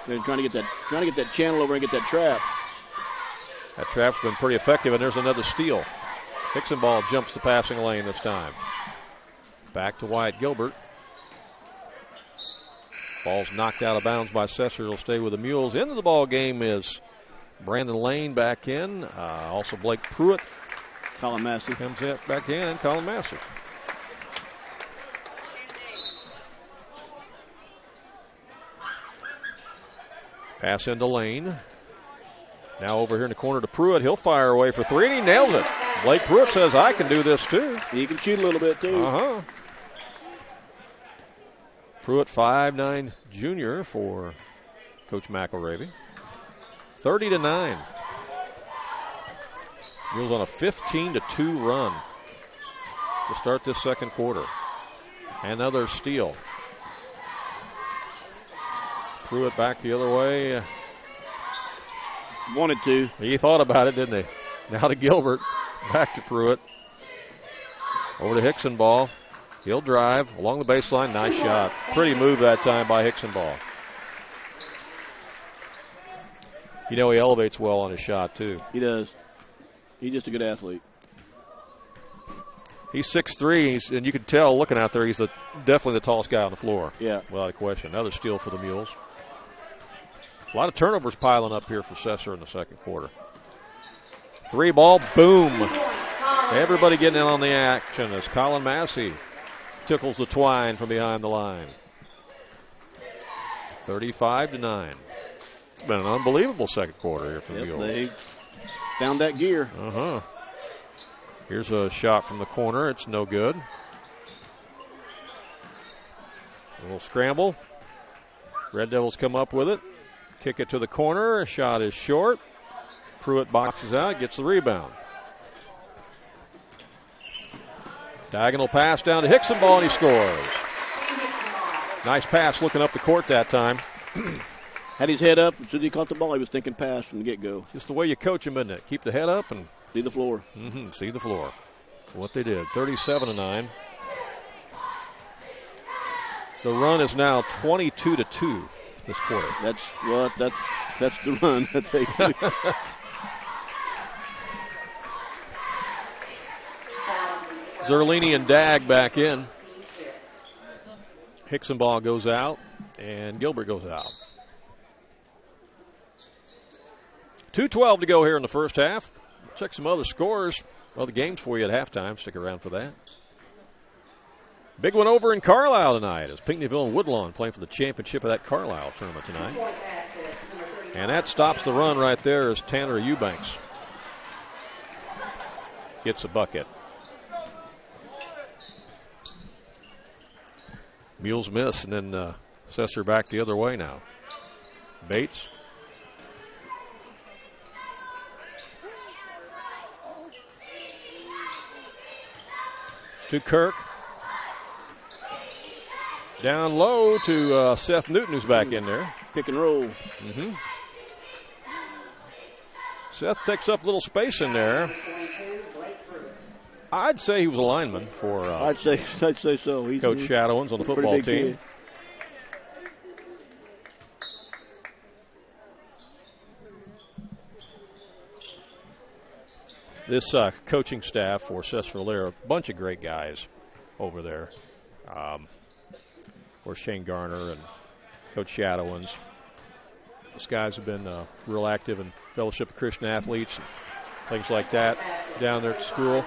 C: They're trying to get that channel over and get that trap.
A: That trap's been pretty effective, and there's another steal. Hicksonball jumps the passing lane this time. Back to Wyatt Gilbert. Ball's knocked out of bounds by Sesser. It'll stay with the Mules. Into the ball game is Brandon Lane back in. Also Blake Pruitt.
C: Colin Massey
A: comes back in, and Colin Massey. Pass into Lane. Now over here in the corner to Pruitt. He'll fire away for three, and he nails it. Blake Pruitt says, I can do this too.
C: He can shoot a little bit too.
A: Pruitt, 5'9" junior for Coach McElravy. 30-9. Mules on a 15-2 run to start this second quarter. Another steal. Pruitt back the other way.
C: Wanted to.
A: He thought about it, didn't he? Now to Gilbert. Back to Pruitt. Over to Hicksonball. He'll drive along the baseline. Nice shot. Pretty move that time by Hicksonball. You know, he elevates well on his shot, too.
C: He does. He's just a good athlete.
A: He's 6'3", and you can tell looking out there he's definitely the tallest guy on the floor.
C: Yeah.
A: Without a question. Another steal for the Mules. A lot of turnovers piling up here for Sesser in the second quarter. Three ball, boom. Everybody getting in on the action as Colin Massey tickles the twine from behind the line. 35-9. It's been an unbelievable second quarter here for the Mules.
C: They found that gear.
A: Here's a shot from the corner. It's no good. A little scramble. Red Devils come up with it. Kick it to the corner. A shot is short. Pruitt boxes out, gets the rebound. Diagonal pass down to Hicksonball, and he scores. Nice pass looking up the court that time.
C: Had his head up. As soon as he caught the ball, he was thinking pass from the get-go.
A: Just the way you coach him, isn't it? Keep the head up and
C: see the floor.
A: See the floor. That's what they did. 37-9. The run is now 22-2 this quarter.
C: That's the run that they do.
A: Zerlini and Dagg back in. Hicksonball goes out, and Gilbert goes out. 2:12 to go here in the first half. Check some other scores. Other games for you at halftime. Stick around for that. Big one over in Carlisle tonight as Pinckneyville and Woodlawn playing for the championship of that Carlisle tournament tonight. And that stops the run right there as Tanner Eubanks gets a bucket. Mules miss, and then Sesser back the other way now. Bates. To Kirk. Down low to Seth Newton, who's back in there.
C: Pick and roll.
A: Seth takes up a little space in there. I'd say he was a lineman for
C: I'd say so. He's
A: Coach Shadowins on the football team.
C: Kid.
A: This coaching staff for Sesser-Valier, a bunch of great guys over there. Of course, Shane Garner and Coach Shadowins. Those guys have been real active in Fellowship of Christian Athletes and things like that down there at school.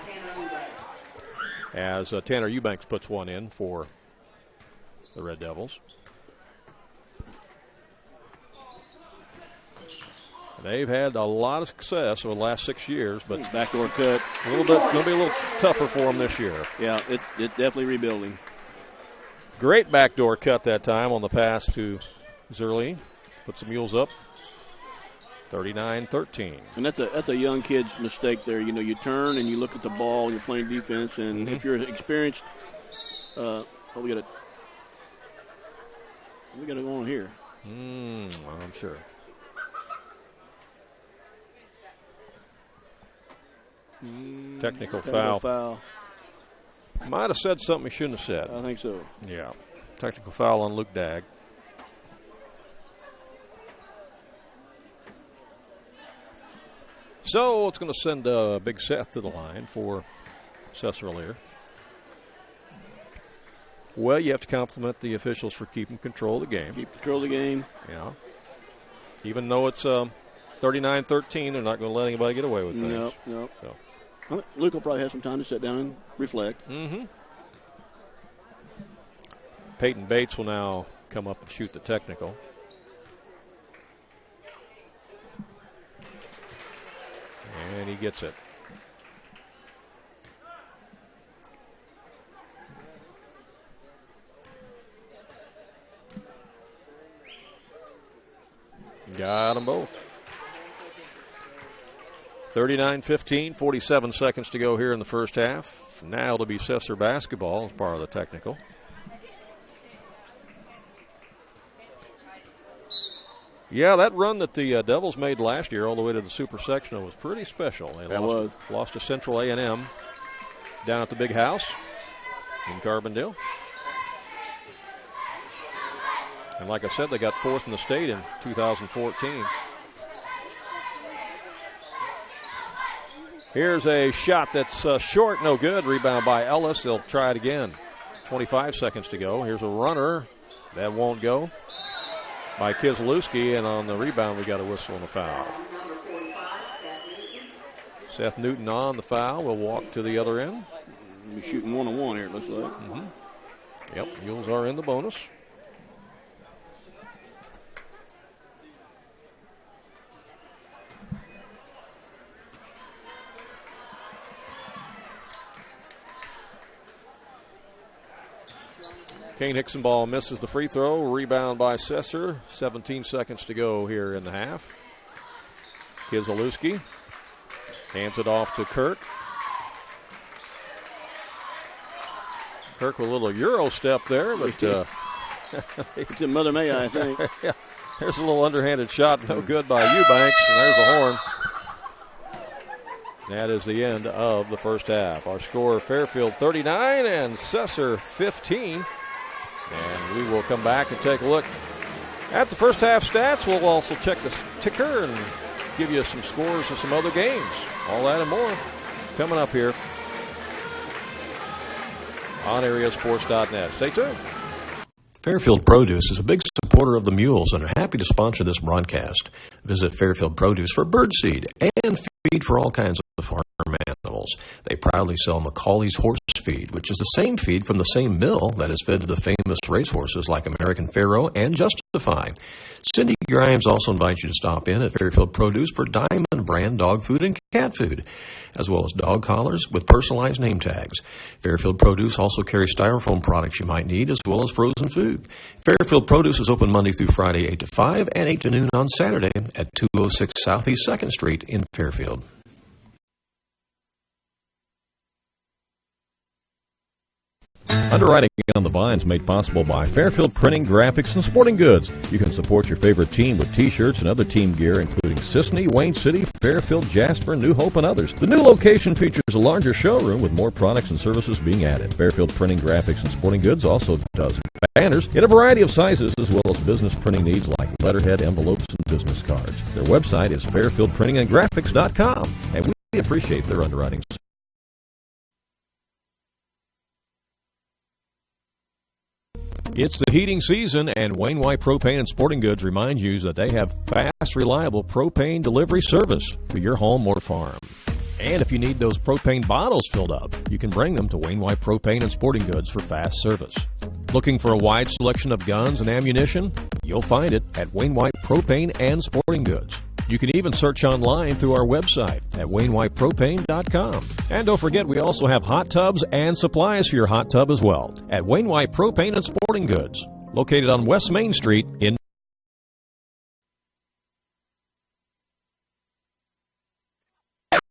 A: as Tanner Eubanks puts one in for the Red Devils. They've had a lot of success over the last 6 years, but
C: backdoor cut
A: a little bit going to be a little tougher for them this year.
C: Yeah, it definitely rebuilding.
A: Great backdoor cut that time on the pass to Zerline. Puts the Mules up 39-13.
C: And that's a young kid's mistake there. You know, you turn and you look at the ball and you're playing defense, and if you're experienced, we got to go on here.
A: I'm sure. Technical foul. Might have said something he shouldn't have said.
C: I think so.
A: Yeah. Technical foul on Luke Dagg. So it's going to send Big Seth to the line for Sesser-Valier. Well, you have to compliment the officials for keeping control of the game.
C: Keep control of the game.
A: Yeah. Even though it's 39-13, they're not going to let anybody get away with things.
C: No.
A: So.
C: Luke will probably have some time to sit down and reflect.
A: Peyton Bates will now come up and shoot the technical. And he gets it. Got them both. 39-15, 47 seconds to go here in the first half. Now it'll be Sesser basketball as part of the technical. Yeah, that run that the Devils made last year all the way to the Super Sectional was pretty special. They lost to Central A&M down at the Big House in Carbondale. And like I said, they got fourth in the state in 2014. Here's a shot that's short, no good. Rebound by Ellis. They'll try it again. 25 seconds to go. Here's a runner. That won't go. By Kizlewski, and on the rebound, we got a whistle and a foul. Seth Newton on the foul. Will walk to the other end.
C: We're shooting 1-on-1 here, it looks like.
A: Yep, Mules are in the bonus. Kane Hickson ball misses the free throw. Rebound by Sesser. 17 seconds to go here in the half. Kizlewski hands it off to Kirk. Kirk with a little Euro step there, but
C: it's in Mother May, I think.
A: Yeah. There's a little underhanded shot, no good by Eubanks, and there's a horn. That is the end of the first half. Our score, Fairfield 39 and Sesser 15. And we will come back and take a look at the first half stats. We'll also check the ticker and give you some scores of some other games. All that and more coming up here on AreaSports.net. Stay tuned.
D: Fairfield Produce is a big supporter of the Mules and are happy to sponsor this broadcast. Visit Fairfield Produce for birdseed and feed for all kinds of farm animals. They proudly sell Macaulay's horse feed, which is the same feed from the same mill that is fed to the famous racehorses like American Pharoah and Justify. Cindy Grimes also invites you to stop in at Fairfield Produce for Diamond brand dog food and cat food, as well as dog collars with personalized name tags. Fairfield Produce also carries styrofoam products you might need, as well as frozen food. Fairfield Produce is open Monday through Friday 8 to 5 and 8 to noon on Saturday at 206 Southeast 2nd Street in Fairfield.
B: Underwriting on the Vines made possible by Fairfield Printing, Graphics, and Sporting Goods. You can support your favorite team with T-shirts and other team gear, including Sisney, Wayne City, Fairfield, Jasper, New Hope, and others. The new location features a larger showroom with more products and services being added. Fairfield Printing, Graphics, and Sporting Goods also does banners in a variety of sizes, as well as business printing needs like letterhead, envelopes, and business cards. Their website is fairfieldprintingandgraphics.com, and we appreciate their underwriting. It's the heating season, and Wayne White Propane and Sporting Goods remind you that they have fast, reliable propane delivery service to your home or farm. And if you need those propane bottles filled up, you can bring them to Wayne White Propane and Sporting Goods for fast service. Looking for a wide selection of guns and ammunition? You'll find it at Wayne White Propane and Sporting Goods. You can even search online through our website at WayneWhitePropane.com. And don't forget, we also have hot tubs and supplies for your hot tub as well at Wayne White Propane and Sporting Goods, located on West Main Street in.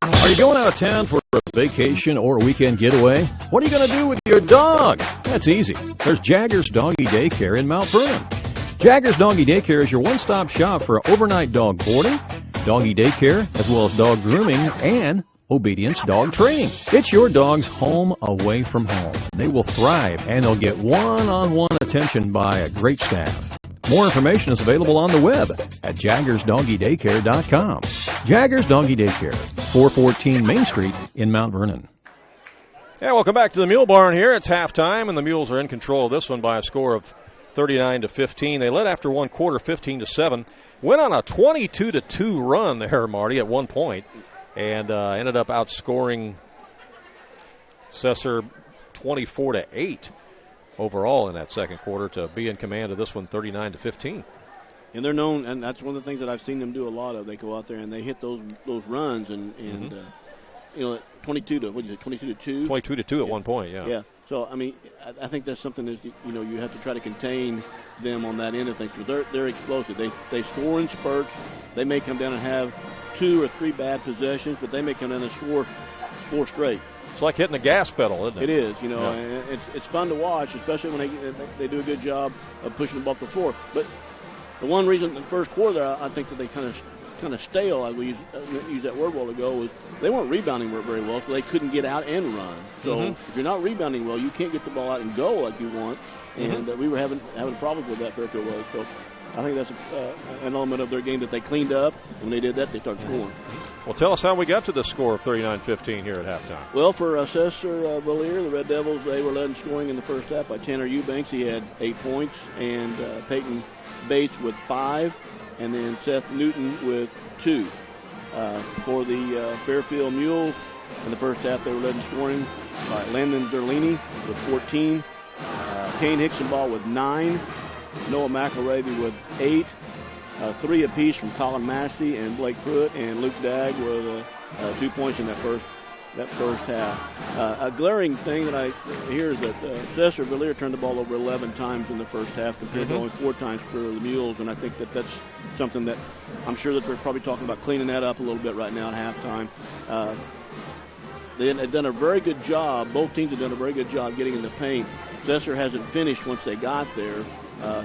G: Are you going out of town for a vacation or a weekend getaway? What are you going to do with your dog? That's easy. There's Jaggers Doggy Daycare in Mount Vernon. Jaggers Doggy Daycare is your one-stop shop for overnight dog boarding, doggy daycare, as well as dog grooming and obedience dog training. It's your dog's home away from home. They will thrive, and they'll get one-on-one attention by a great staff. More information is available on the web at jaggersdoggydaycare.com. Jaggers Doggy Daycare, 414 Main Street in Mount Vernon.
A: Yeah, welcome back to the Mule Barn here. It's halftime, and the Mules are in control of this one by a score of 39-15. They led after one quarter, 15-7. Went on a 22-2 run there, Marty, at one point, and ended up outscoring Sesser 24-8 overall in that second quarter to be in command of this one, 39-15.
C: And they're known, and that's one of the things that I've seen them do a lot of. They go out there and they hit those runs, and you know, 22-2.
A: 22-2 at one point, yeah.
C: Yeah. So I mean, I think that's something that you have to try to contain them on that end of things, because they're explosive. They score in spurts. They may come down and have 2 or 3 bad possessions, but they may come down and score 4 straight.
A: It's like hitting the gas pedal, isn't it?
C: It is, and it's fun to watch, especially when they do a good job of pushing the ball up the floor. But the one reason in the first quarter I think that they kind of stale, as we used that word a while ago, was they weren't rebounding very well, so they couldn't get out and run. So if you're not rebounding well, you can't get the ball out and go like you want. And we were having problems with that, Fairfield was. So I think that's an element of their game that they cleaned up. When they did that, they started scoring.
A: Well, tell us how we got to the score of 39-15 here at halftime.
C: Well, for Sesser-Valier, the Red Devils, they were led in scoring in the first half by Tanner Eubanks. He had 8 points, and Peyton Bates with 5, and then Seth Newton with 2. For the Fairfield Mules, in the first half, they were led in scoring by Landon Derlini with 14, Kane Hicksonball with 9, Noah McElravy with 8, 3 apiece from Colin Massey and Blake Pruitt, and Luke Dagg with 2 points in that first half. A glaring thing that I hear is that Sesser-Valier turned the ball over 11 times in the first half compared to only 4 times for the Mules, and I think that that's something that I'm sure that they're probably talking about cleaning that up a little bit right now at halftime. They had done a very good job. Both teams have done a very good job getting in the paint. Sesser hasn't finished once they got there.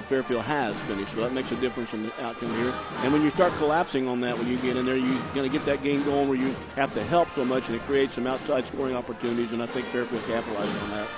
C: Fairfield has finished, so that makes a difference in the outcome here. And when you start collapsing on that, when you get in there, you're going to get that game going where you have to help so much, and it creates some outside scoring opportunities, and I think Fairfield capitalized on that.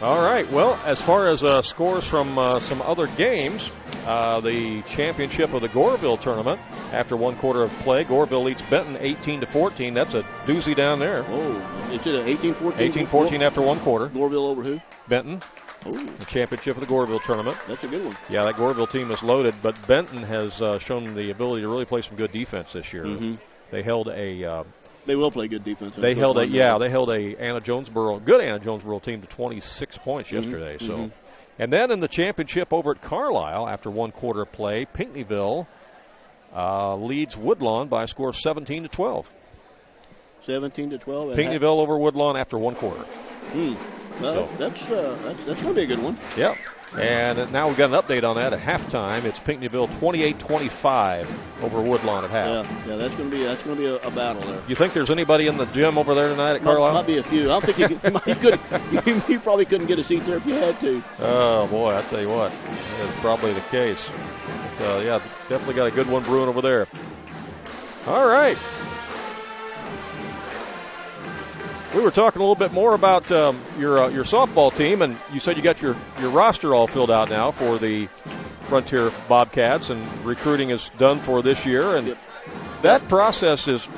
A: All right. Well, as far as scores from some other games, the championship of the Goreville tournament, after one quarter of play, Goreville leads Benton 18-14. That's a doozy down there.
C: Oh, it's 18-14?
A: 18-14 after one quarter.
C: Goreville over who?
A: Benton.
C: Oh.
A: The championship of the Goreville tournament.
C: That's a good one.
A: Yeah, that Goreville team is loaded, but Benton has shown the ability to really play some good defense this year. They held a...
C: they will play good defense.
A: They held a Anna Jonesboro, good Anna Jonesboro team to 26 points yesterday. So, and then in the championship over at Carlisle, after one quarter of play, Pinckneyville leads Woodlawn by a score of 17-12.
C: 17-12.
A: Pinckneyville over Woodlawn after one quarter.
C: Well, that's going to be a good one.
A: Yep. And now we've got an update on that at halftime. It's Pinckneyville 28-25 over Woodlawn at half.
C: Yeah, that's going to be a battle there.
A: You think there's anybody in the gym over there tonight at Carlisle?
C: Might be a few. I don't think you probably couldn't get a seat there if you had to.
A: Oh boy, I tell you what, that's probably the case. But, yeah, definitely got a good one brewing over there. All right. We were talking a little bit more about your softball team, and you said you got your roster all filled out now for the Frontier Bobcats, and recruiting is done for this year. And that process is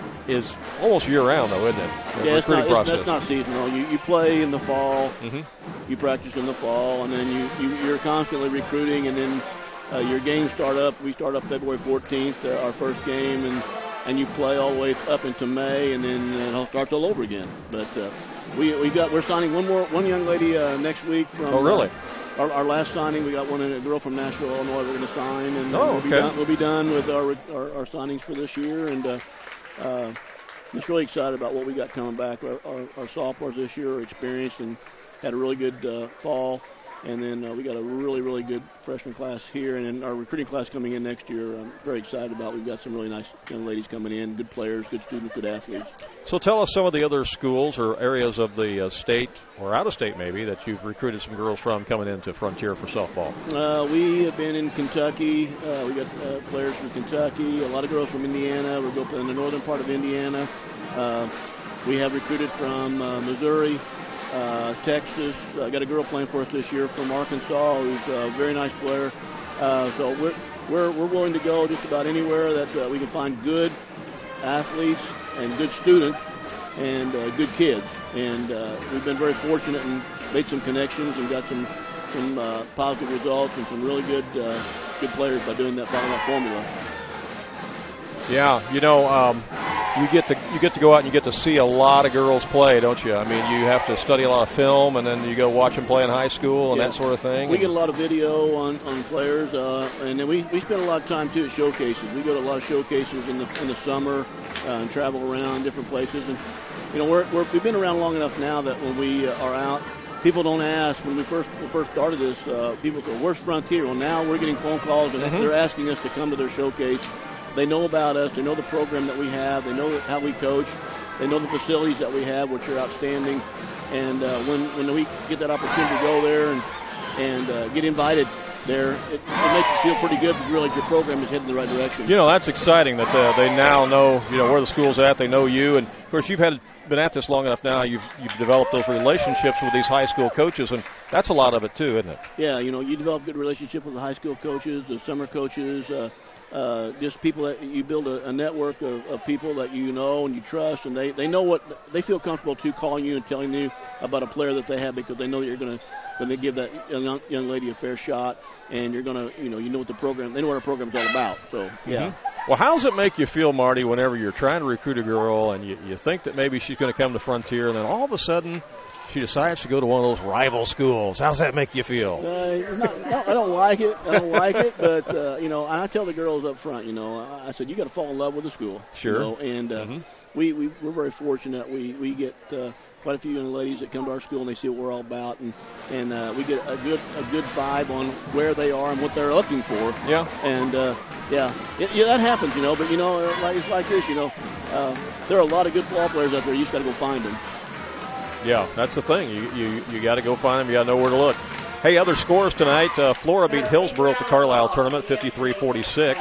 A: almost year-round, though, isn't it?
C: Yeah, it's not seasonal. You play in the fall, you practice in the fall, and then you're constantly recruiting, and then your games start up. We start up February 14th, our first game, and you play all the way up into May, and then it'll start all over again. But we're signing one young lady next week from.
A: Oh, really?
C: Our last signing, we got a girl from Nashville, Illinois. We're going to sign, and we'll be done with our signings for this year. And just really excited about what we got coming back. Our sophomores this year are experienced and had a really good fall. And then we got a really, really good freshman class here, and then our recruiting class coming in next year. I'm very excited about. We've got some really nice young ladies coming in, good players, good students, good athletes.
A: So tell us some of the other schools or areas of the state or out of state maybe that you've recruited some girls from coming into Frontier for softball.
C: We have been in Kentucky. We got players from Kentucky, a lot of girls from Indiana. We're going in the northern part of Indiana. We have recruited from Missouri. Texas. Got a girl playing for us this year from Arkansas who's a very nice player. So we're willing to go just about anywhere that we can find good athletes and good students and good kids. And we've been very fortunate and made some connections and got some positive results and some really good players by doing that, following that formula.
A: Yeah, you get to go out and you get to see a lot of girls play, don't you? I mean, you have to study a lot of film, and then you go watch them play in high school and that sort of thing.
C: We get a lot of video on players, and then we spend a lot of time too at showcases. We go to a lot of showcases in the summer and travel around different places. And we've been around long enough now that when we are out, people don't ask. When we first started this, people go, "Where's Frontier?" Well, now we're getting phone calls, and they're asking us to come to their showcase. They know about us. They know the program that we have. They know how we coach. They know the facilities that we have, which are outstanding. And when we get that opportunity to go there and get invited there, it makes us feel pretty good. Really, your program is heading in the right direction.
A: That's exciting that they now know where the school's at. They know you, and of course you've been at this long enough now. You've developed those relationships with these high school coaches, and that's a lot of it too, isn't it?
C: Yeah, you develop good relationship with the high school coaches, the summer coaches. Just people that you build a network of people that you know and you trust, and they know what they feel comfortable to calling you and telling you about a player that they have, because they know that you're going to give that young lady a fair shot, and you're going to you know what the program, they know what our program's all about. So yeah.
A: Well, how does it make you feel, Marty, whenever you're trying to recruit a girl and you think that maybe she's going to come to Frontier, and then all of a sudden she decides to go to one of those rival schools? How's that make you feel?
C: I don't like it. But I tell the girls up front, I said you got to fall in love with the school.
A: Sure.
C: And we're very fortunate. We get quite a few young ladies that come to our school and they see what we're all about, and we get a good vibe on where they are and what they're looking for.
A: Yeah.
C: And that happens, but it's like this, there are a lot of good ball players out there. You just got to go find them.
A: Yeah, that's the thing. You got to go find them. You got to know where to look. Hey, other scores tonight. Flora beat Hillsborough at the Carlisle tournament, 53-46.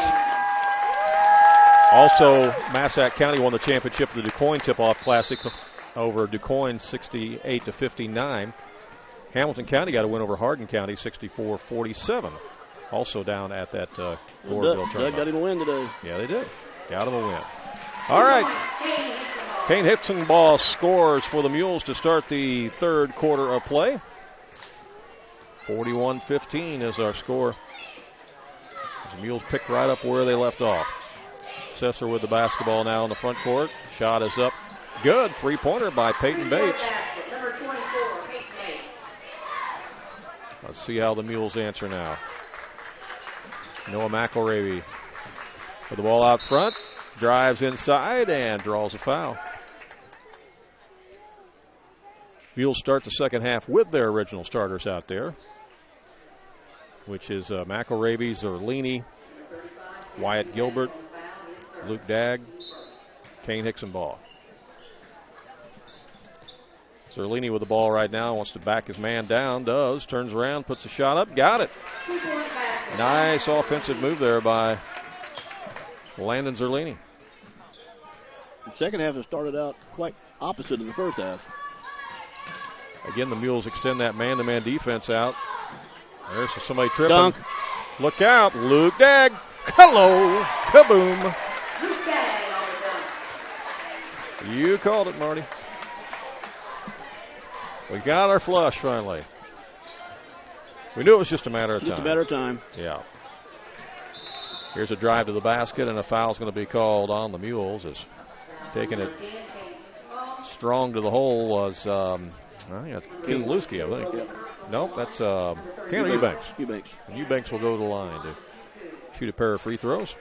A: Also, Massac County won the championship of the DuQuoin Tip-Off Classic over DuQuoin, 68-59. Hamilton County got a win over Hardin County, 64-47. Also down at that Goreville tournament.
C: Doug got him a win today.
A: Yeah, they did. Got him a win. All right. Kane Hickson-Ball scores for the Mules to start the third quarter of play. 41-15 is our score. The Mules picked right up where they left off. Sesser with the basketball now in the front court. Shot is up. Good. Three-pointer by Peyton Bates.
E: Number 24, Peyton Bates.
A: Let's see how the Mules answer now. Noah McElravy with the ball out front. Drives inside and draws a foul. Mules start the second half with their original starters out there, which is McElravy, Zerlini, Wyatt Gilbert, Luke Dagg, Kane Hickson-Ball. Zerlini with the ball right now, wants to back his man down, does, turns around, puts a shot up, got it. Nice offensive move there by Landon Zerlini.
C: The second half has started out quite opposite of the first half.
A: Again, the Mules extend that man-to-man defense out. There's somebody tripping.
C: Dunk.
A: Look out, Luke Dagg. Hello, kaboom.
E: Luke Dagg on the dunk.
A: You called it, Marty. We got our flush finally. We knew it was just a matter of time.
C: Just a matter of time.
A: Yeah. Here's a drive to the basket, and a foul's going to be called on the Mules. As taking it strong to the hole was, I think that's Keselowski, I think.
C: Yeah.
A: Nope, that's Tanner Eubanks.
C: Eubanks.
A: And Eubanks will go to the line to shoot a pair of free throws.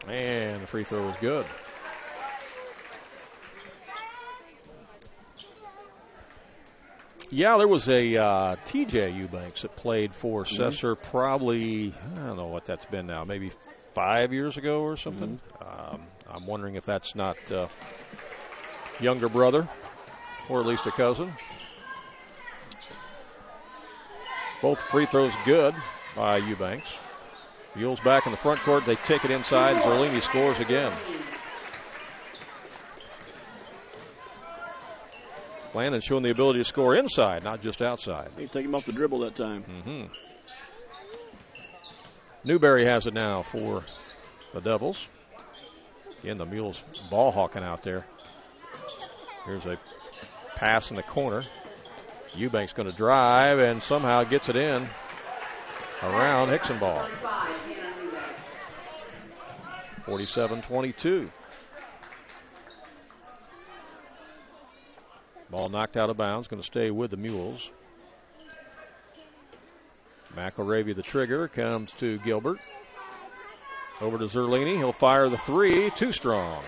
A: And the free throw is good. Yeah, there was a T.J. Eubanks that played for Sesser probably, I don't know what that's been now, maybe 5 years ago or something. I'm wondering if that's not younger brother or at least a cousin. Both free throws good by Eubanks. Mules back in the front court. They take it inside. Zerlini scores again. Landon showing the ability to score inside, not just outside.
C: He take him off the dribble that time.
A: Newberry has it now for the Devils. Again, the Mules ball hawking out there. Here's a pass in the corner. Eubanks going to drive and somehow gets it in around Hickson-Ball. 47-22. Ball knocked out of bounds, going to stay with the Mules. McElravy, the trigger, comes to Gilbert. Over to Zerlini. He'll fire the three. Too strong.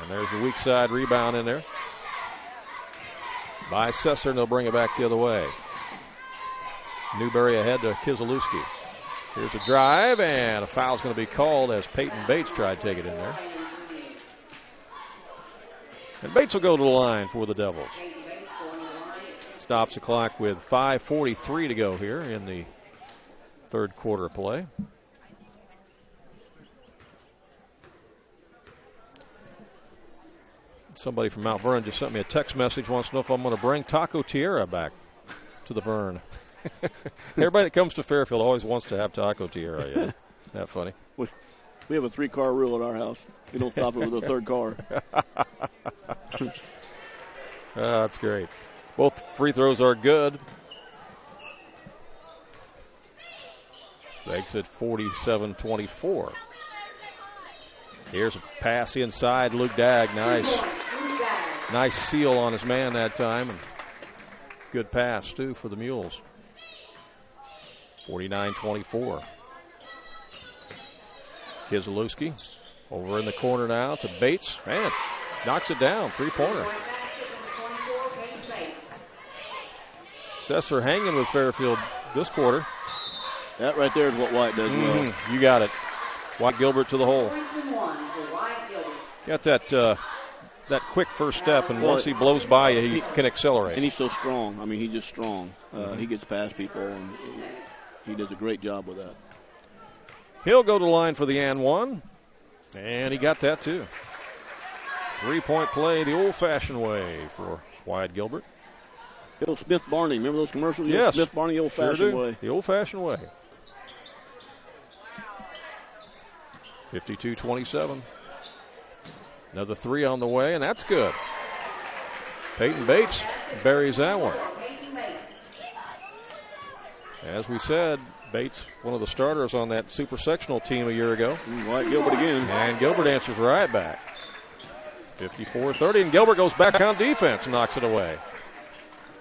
A: And there's a weak side rebound in there by Sesser, and they'll bring it back the other way. Newberry ahead to Keselowski. Here's a drive, and a foul's going to be called as Peyton Bates tried to take it in there. And Bates will go to the line for the Devils. Stops the clock with 5:43 to go here in the third quarter of play. Somebody from Mount Vernon just sent me a text message, wants to know if I'm going to bring Taco Tierra back to the Vern. Everybody that comes to Fairfield always wants to have Taco Tierra. Yeah. Isn't that funny?
C: We have a 3-car rule at our house. We don't stop it with a third car.
A: That's great. Both free throws are good. Makes it 47-24. Here's a pass inside. Luke Dagg, nice seal on his man that time. And good pass, too, for the Mules. 49-24. Keselowski over in the corner now to Bates. Man, knocks it down. Three-pointer. Sesser hanging with Fairfield this quarter.
C: That right there is what White does well.
A: You got it. White Gilbert to the hole. Got that quick first step, and once he blows by you, he can accelerate.
C: And he's so strong. I mean, he's just strong. He gets past people, and he does a great job with that.
A: He'll go to the line for the and one, and he got that too. 3-point play the old-fashioned way for Wyatt Gilbert.
C: The old Smith Barney. Remember those commercials?
A: Yes.
C: Smith Barney, the old-fashioned way.
A: The old-fashioned way. 52-27. Another three on the way, and that's good. Peyton Bates buries that one. As we said, Bates, one of the starters on that super sectional team a year ago.
C: White Gilbert again.
A: And Gilbert answers right back. 54-30, and Gilbert goes back on defense and knocks it away.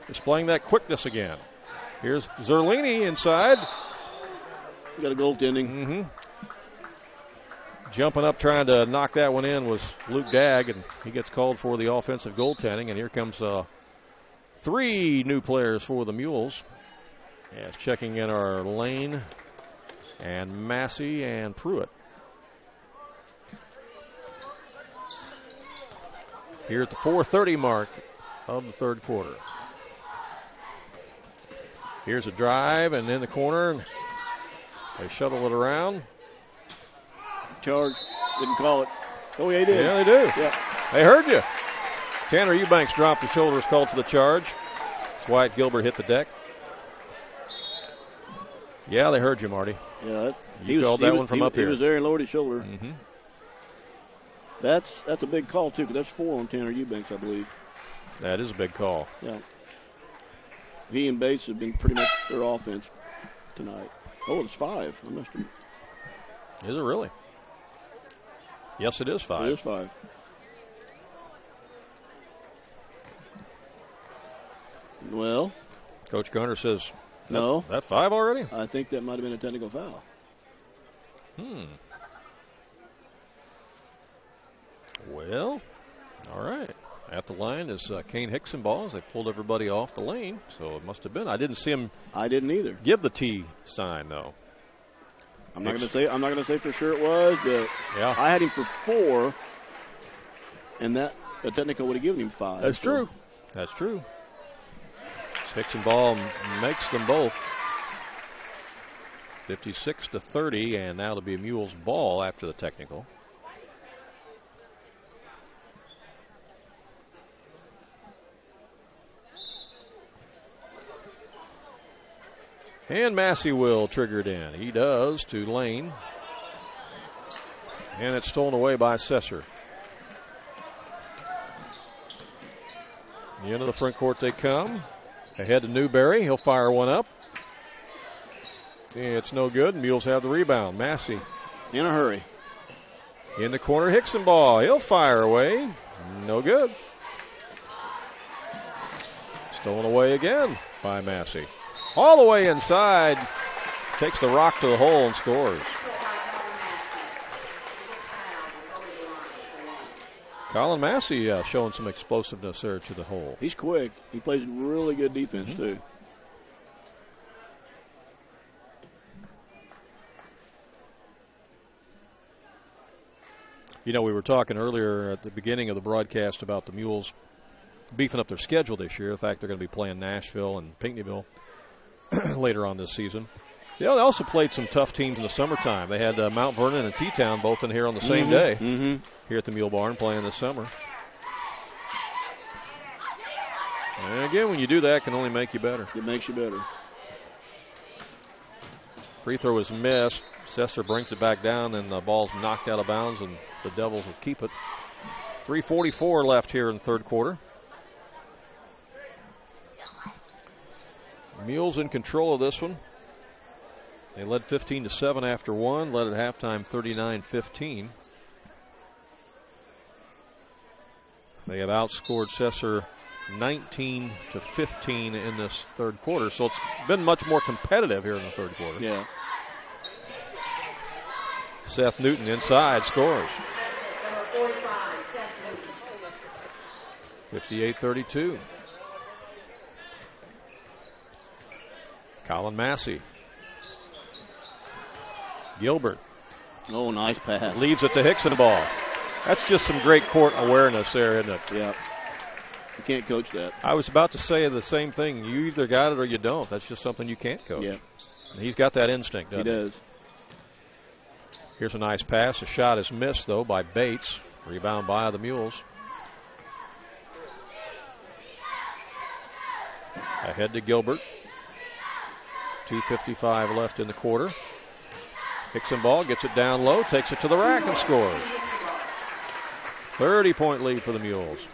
A: Displaying that quickness again. Here's Zerlini inside.
C: Got a goaltending.
A: Jumping up trying to knock that one in was Luke Dagg, and he gets called for the offensive goaltending. And here comes three new players for the Mules. As checking in our Lane and Massey and Pruitt. Here at the 4:30 mark of the third quarter. Here's a drive, and in the corner, they shuttle it around.
C: Charge. Didn't call it. Oh, yeah, he did.
A: Yeah, they do.
C: Yeah.
A: They heard you. Tanner Eubanks dropped the shoulders, called for the charge. Wyatt Gilbert hit the deck. Yeah, they heard you, Marty.
C: Yeah,
A: you called that one from up here.
C: He was there and lowered his shoulder. That's a big call, too, because that's 4 on Tanner Eubanks, I believe.
A: That is a big call.
C: Yeah. He and Bates have been pretty much their offense tonight. Oh, it's 5. I must have.
A: Is it really? Yes, it is 5.
C: It is 5. Well,
A: Coach Gunner says,
C: no.
A: That 5 already?
C: I think that might have been a technical foul.
A: Well, all right. At the line is Kane Hickson balls. They pulled everybody off the lane, so it must have been. I didn't see him.
C: I didn't either.
A: Give the T sign though.
C: I'm not going to say for sure it was, but
A: yeah.
C: I had him for 4, and that a technical would have given him 5.
A: That's true. That's true. This Hickson ball makes them both 56-30, and now it'll be a Mules ball after the technical. And Massey will trigger it in. He does to Lane. And it's stolen away by Sesser. The end of the front court they come. Ahead to Newberry. He'll fire one up. It's no good. Mules have the rebound. Massey.
C: In a hurry.
A: In the corner, Hickson ball. He'll fire away. No good. Stolen away again by Massey. All the way inside. Takes the rock to the hole and scores. Colin Massey showing some explosiveness there to the hole.
C: He's quick. He plays really good defense, too.
A: You know, we were talking earlier at the beginning of the broadcast about the Mules beefing up their schedule this year. In fact, they're going to be playing Nashville and Pinckneyville later on this season. They also played some tough teams in the summertime. They had Mount Vernon and T-Town both in here on the same day here at the Mule Barn playing this summer. And again, when you do that, it can only make you better.
C: It makes you better.
A: Free throw is missed. Sesser brings it back down, and the ball's knocked out of bounds, and the Devils will keep it. 3:44 left here in the third quarter. Mules in control of this one. They led 15-7 after one, led at halftime 39-15. They have outscored Sesser 19-15 in this third quarter, so it's been much more competitive here in the third quarter.
C: Yeah.
A: Seth Newton inside scores. 58-32. Colin Massey. Gilbert.
C: Oh, nice pass.
A: Leaves it to Hickson ball. That's just some great court awareness there, isn't it?
C: Yeah. You can't coach that.
A: I was about to say the same thing. You either got it or you don't. That's just something you can't coach.
C: Yeah.
A: And he's got that instinct, doesn't he?
C: He does.
A: Here's a nice pass. A shot is missed, though, by Bates. Rebound by the Mules. Ahead to Gilbert. 2:55 left in the quarter. Hickson ball gets it down low, takes it to the rack and scores. 30-point lead for the Mules.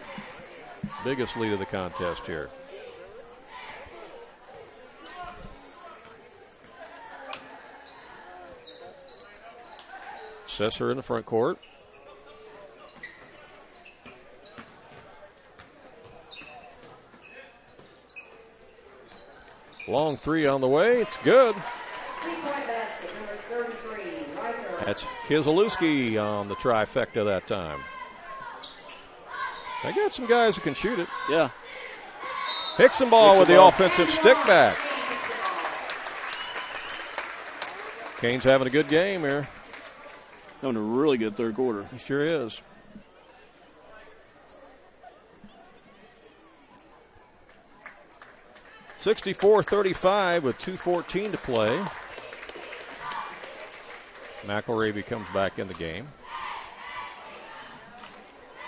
A: Biggest lead of the contest here. Sesser in the front court. Long three on the way. It's good. That's Kiselewski on the trifecta that time. They got some guys who can shoot it.
C: Yeah.
A: Hickson ball with the offensive stick back. Kane's having a good game here.
C: Having a really good third quarter.
A: He sure is. (64-35) with 2:14 to play. McElravy comes back in the game.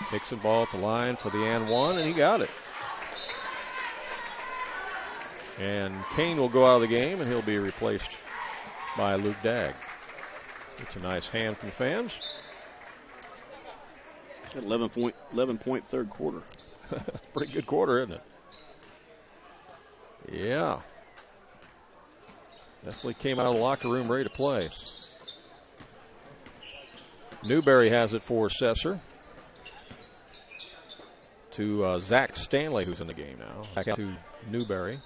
A: Hickson ball at the line for the and one, and he got it. And Kane will go out of the game, and he'll be replaced by Luke Dagg. It's a nice hand from the fans.
C: 11-point third quarter.
A: That's a pretty good quarter, isn't it? Yeah. Definitely came out of the locker room ready to play. Newberry has it for Sesser. To Zach Stanley, who's in the game now. Back out to Newberry.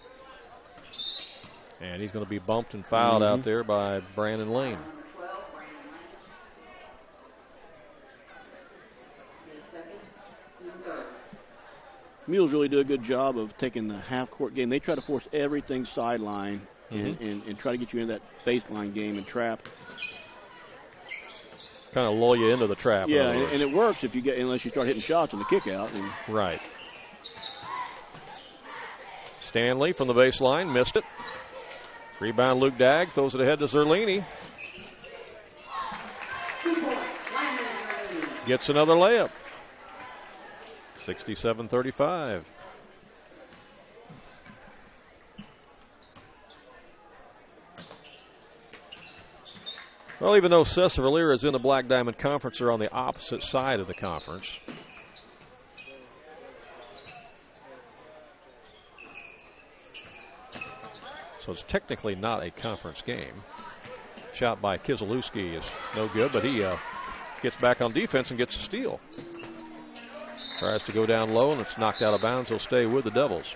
A: And he's going to be bumped and fouled out there by Brandon Lane.
C: Mules really do a good job of taking the half-court game. They try to force everything sideline and try to get you in that baseline game and trap.
A: Kind of lull you into the trap.
C: Yeah, and it works if you get unless you start hitting shots on the kick out.
A: Right. Stanley from the baseline missed it. Rebound Luke Dagg throws it ahead to Zerlini. Gets another layup. 67-35. Well, even though Sesser-Valier is in the Black Diamond Conference, they're on the opposite side of the conference. So it's technically not a conference game. Shot by Kizalewski is no good, but he gets back on defense and gets a steal. Tries to go down low, and it's knocked out of bounds. He'll stay with the Devils.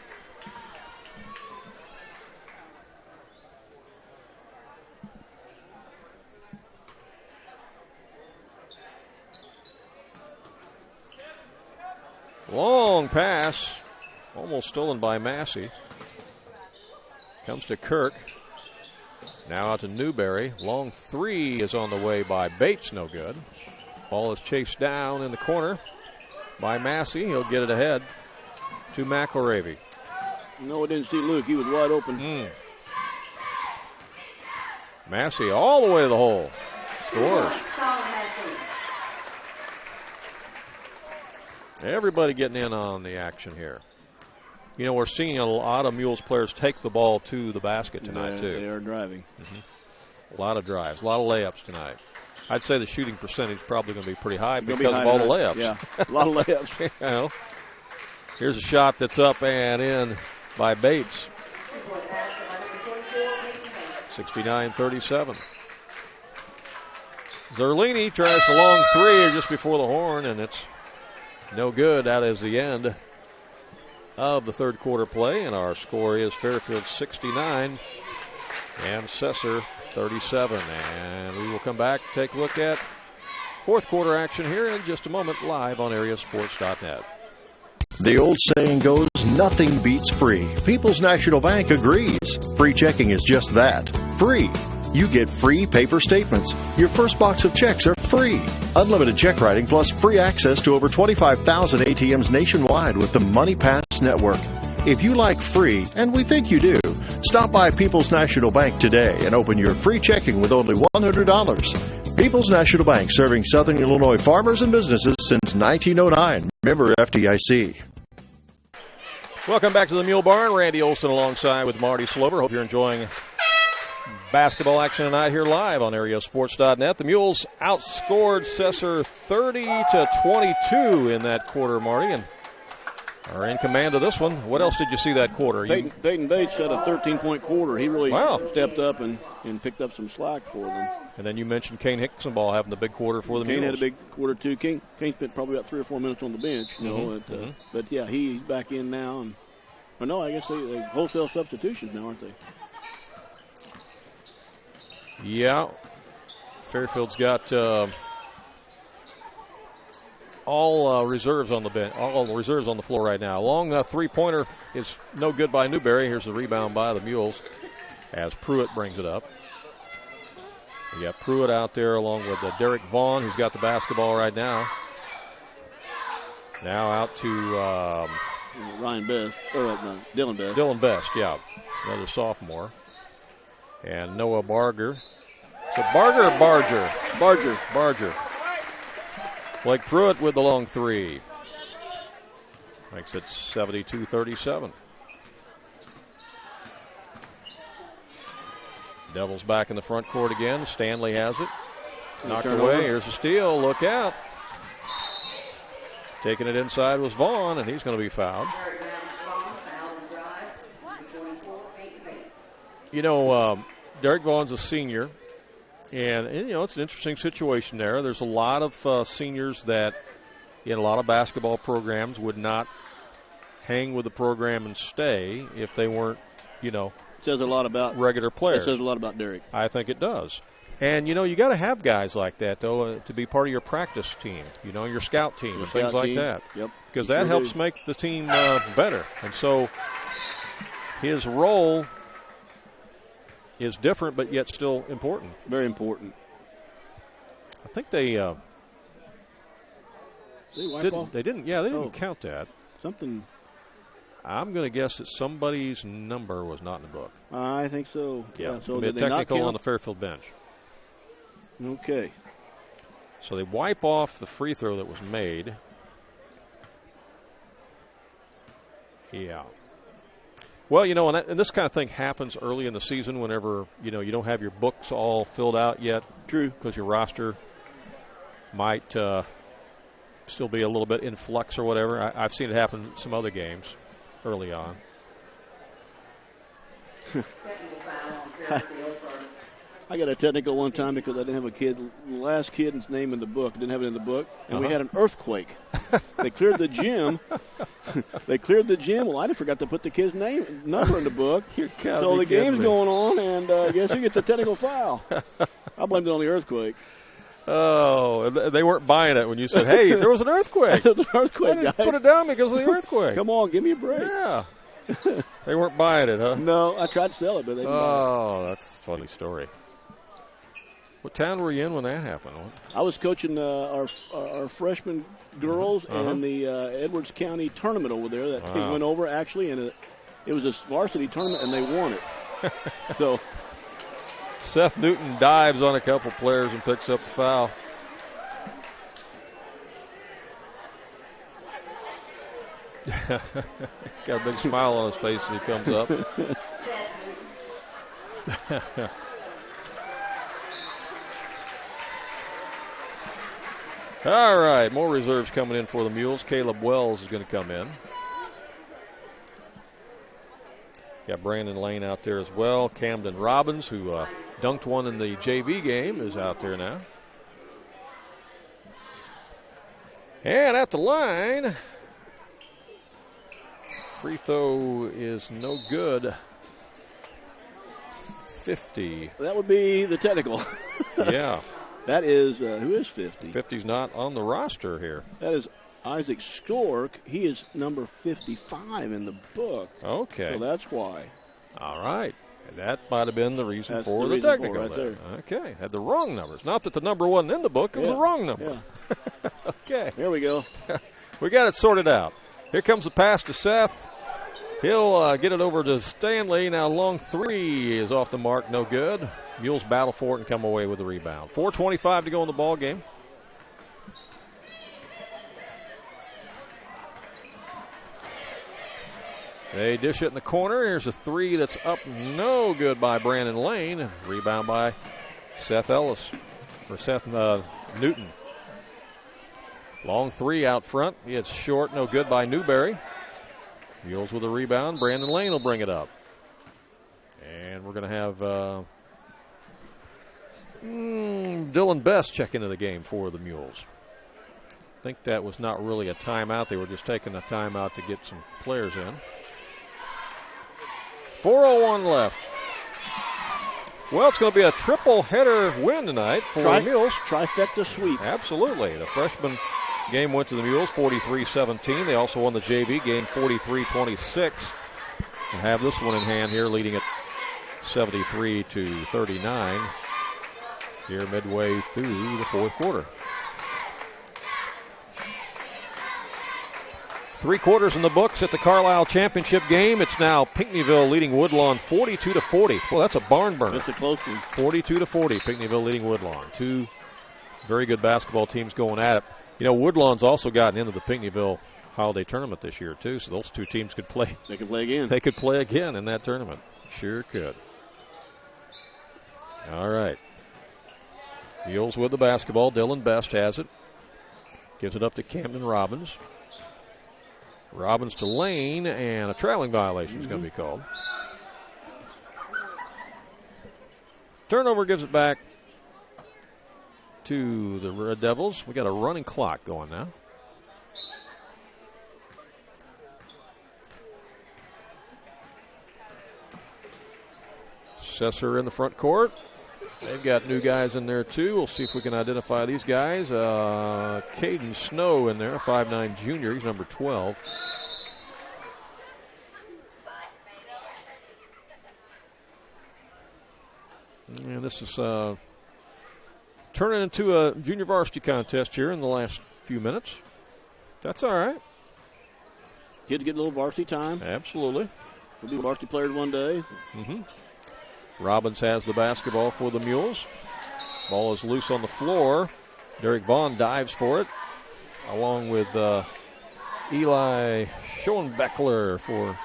A: Long pass, almost stolen by Massey. Comes to Kirk. Now out to Newberry. Long three is on the way by Bates, no good. Ball is chased down in the corner by Massey. He'll get it ahead to McElravy.
C: No, I didn't see Luke. He was wide open.
A: Massey all the way to the hole. Scores. Everybody getting in on the action here. You know, we're seeing a lot of Mules players take the ball to the basket tonight, too.
C: They are driving.
A: A lot of drives, a lot of layups tonight. I'd say the shooting percentage is probably going to be pretty high because of all the layups.
C: Yeah, a lot of layups.
A: You know, here's a shot that's up and in by Bates. 69-37. Zerlini tries the long three just before the horn, and it's no good. That is the end of the third quarter play, and our score is Fairfield 69 and Sesser 37. And we will come back to take a look at fourth quarter action here in just a moment, live on AreaSports.net.
F: The old saying goes, nothing beats free. People's National Bank agrees. Free checking is just that, free. You get free paper statements. Your first box of checks are free. Unlimited check writing plus free access to over 25,000 ATMs nationwide with the Money Pass Network. If you like free, and we think you do, stop by People's National Bank today and open your free checking with only $100. People's National Bank, serving Southern Illinois farmers and businesses since 1909. Member FDIC.
A: Welcome back to the Mule Barn. Randy Olson alongside with Marty Slover. Hope you're enjoying basketball action tonight here live on AreaSports.net. The Mules outscored Sesser 30-22 in that quarter, Marty, and are in command of this one. What else did you see that quarter?
C: Peyton Bates had a 13-point quarter. He really stepped up and picked up some slack for them.
A: And then you mentioned Kane Hicksonball having the big quarter for the Mules.
C: Kane had a big quarter, too. Kane spent probably about 3 or 4 minutes on the bench. But, yeah, he's back in now. I guess they wholesale substitutions now, aren't they?
A: Yeah. Fairfield's got all reserves on the bench, all reserves on the floor right now. Long three-pointer is no good by Newberry. Here's the rebound by the Mules as Pruitt brings it up. You got Pruitt out there along with Derek Vaughn, who's got the basketball right now. Now out to
C: Ryan Best, or Dylan Best.
A: Dylan Best, yeah, another sophomore. And Noah Barger. So Barger or Barger? Barger. Blake Pruitt with the long three. Makes it 72-37. Devils back in the front court again. Stanley has it. Knocked away. Here's a steal. Look out. Taking it inside was Vaughn, and he's going to be fouled. You know, Derek Vaughn's a senior, and you know, it's an interesting situation there. There's a lot of seniors that in a lot of basketball programs would not hang with the program and stay if they weren't, you know,
C: says a lot about
A: regular players.
C: That says a lot about Derek.
A: I think it does. And, you know, you got to have guys like that, though, to be part of your practice team, you know, your scout team, and things like that.
C: Yep.
A: Because that helps make the team better. And so his role is different, but yet still important.
C: Very important.
A: I think they didn't count that.
C: Something.
A: I'm going to guess that somebody's number was not in the book.
C: I think so.
A: Yeah.
C: So
A: did a technical on the Fairfield bench.
C: Okay.
A: So they wipe off the free throw that was made. Yeah. Well, you know, and this kind of thing happens early in the season whenever, you know, you don't have your books all filled out yet.
C: True.
A: Because your roster might still be a little bit in flux or whatever. I've seen it happen in some other games early on.
C: I got a technical one time because I didn't have the last kid's name in the book. Didn't have it in the book. And we had an earthquake. They cleared the gym. Well, I forgot to put the kid's number in the book. So the game's going on, and I guess who gets a technical foul? I blamed it on the earthquake.
A: Oh, they weren't buying it when you said, hey, there was an earthquake.
C: There was an earthquake, guys.
A: Put it down because of the earthquake.
C: Come on, give me a break.
A: Yeah. They weren't buying it, huh?
C: No, I tried to sell it, but they didn't buy it.
A: Oh, that's a funny story. What town were you in when that happened?
C: I was coaching our freshman girls in the Edwards County tournament over there. That team went over, actually, and it was a varsity tournament, and they won it. So
A: Seth Newton dives on a couple players and picks up the foul. Got a big smile on his face as he comes up. All right, more reserves coming in for the Mules. Caleb Wells is going to come in. Got Brandon Lane out there as well. Camden Robbins, who dunked one in the JV game, is out there now. And at the line, free throw is no good. 50.
C: That would be the technical.
A: Yeah.
C: That is, who is 50?
A: 50's not on the roster here.
C: That is Isaac Stork. He is number 55 in the book.
A: Okay.
C: So that's why.
A: All right. That might have been the reason for the technical
C: right there.
A: Okay. Had the wrong numbers. Not that the number wasn't in the book. It was the wrong number.
C: Yeah.
A: Okay.
C: Here we go.
A: We got it sorted out. Here comes the pass to Seth. He'll get it over to Stanley. Now long three is off the mark. No good. Mules battle for it and come away with the rebound. 4:25 to go in the ball game. They dish it in the corner. Here's a three that's up. No good by Brandon Lane. Rebound by Seth Newton. Long three out front. It's short. No good by Newberry. Mules with a rebound. Brandon Lane will bring it up. And we're going to have Dylan Best check into the game for the Mules. I think that was not really a timeout. They were just taking a timeout to get some players in. 4:01 left. Well, it's going to be a triple header win tonight for the Mules.
C: Trifecta sweep.
A: Absolutely. The freshman game went to the Mules 43-17. They also won the JV game 43-26. And have this one in hand here, leading it 73-39 here midway through the fourth quarter. 3 quarters in the books at the Carlisle Championship game. It's now Pinckneyville leading Woodlawn 42-40. Well, that's a barn burner.
C: That's a close one.
A: 42-40. Pinckneyville leading Woodlawn. Two very good basketball teams going at it. You know, Woodlawn's also gotten into the Pinckneyville Holiday Tournament this year, too, so those two teams could play.
C: They could play again.
A: They could play again in that tournament. Sure could. All right. Mules with the basketball. Dylan Best has it. Gives it up to Camden Robbins. Robbins to Lane, and a traveling violation is going to be called. Turnover gives it back to the Red Devils. We got a running clock going now. Sesser in the front court. They've got new guys in there, too. We'll see if we can identify these guys. Caden Snow in there, 5'9 junior. He's number 12. And this is turning into a junior varsity contest here in the last few minutes. That's all right.
C: Kids get a little varsity time.
A: Absolutely.
C: We'll be varsity players one day.
A: Mm-hmm. Robbins has the basketball for the Mules. Ball is loose on the floor. Derek Vaughn dives for it, along with Eli Schoenbeckler for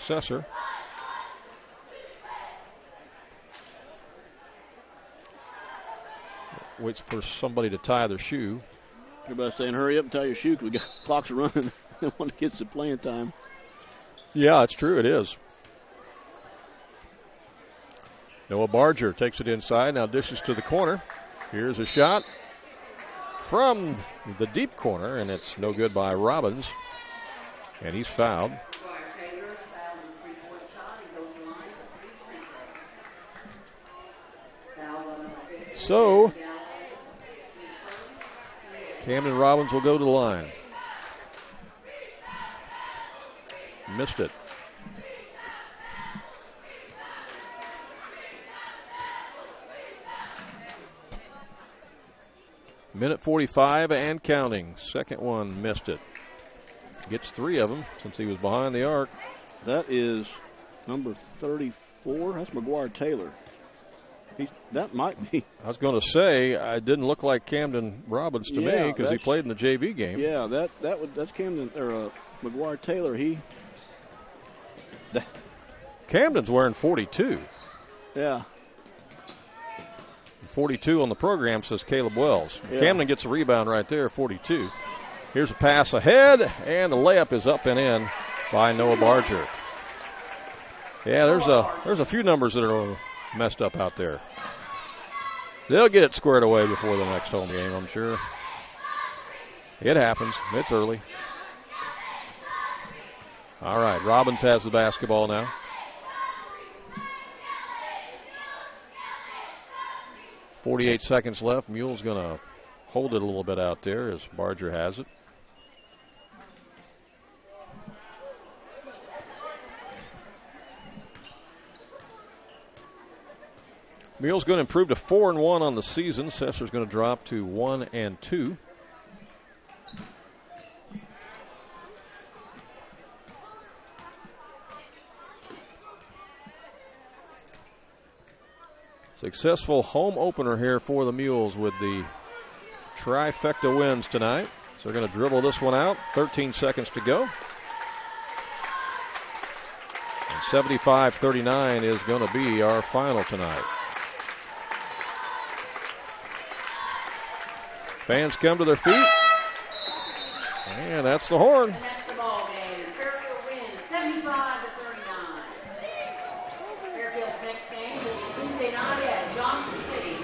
A: Sesser. Waits for somebody to tie their shoe.
C: Everybody's saying, hurry up and tie your shoe because we got clocks are running. I want to get some playing time.
A: Yeah, it's true. It is. Noah Barger takes it inside, now dishes to the corner. Here's a shot from the deep corner, and it's no good by Robbins. And he's fouled. So, Camden Robbins will go to the line. Missed it. Minute 45 and counting. Second one missed it. Gets 3 of them since he was behind the arc.
C: That is number 34. That's McGuire Taylor. That might be.
A: I was going to say, it didn't look like Camden Robbins to me because he played in the JV game.
C: Yeah, that's Camden or McGuire Taylor.
A: Camden's wearing 42.
C: Yeah.
A: 42 on the program says Caleb Wells.
C: Yeah.
A: Camden gets a rebound right there, 42. Here's a pass ahead, and the layup is up and in by Noah Barger. Yeah, there's a few numbers that are messed up out there. They'll get it squared away before the next home game, I'm sure. It happens. It's early. All right, Robbins has the basketball now. 48 seconds left. Mule's going to hold it a little bit out there as Barger has it. Mule's going to improve to 4-1 on the season. Sesser's going to drop to 1-2. Successful home opener here for the Mules with the trifecta wins tonight. So they're going to dribble this one out. 13 seconds to go. And 75-39 is going to be our final tonight. Fans come to their feet. And that's the horn.
E: And that's the ball game. Fairfield wins 75-39. Fairfield's next game will be Tuesday night at Johnson City.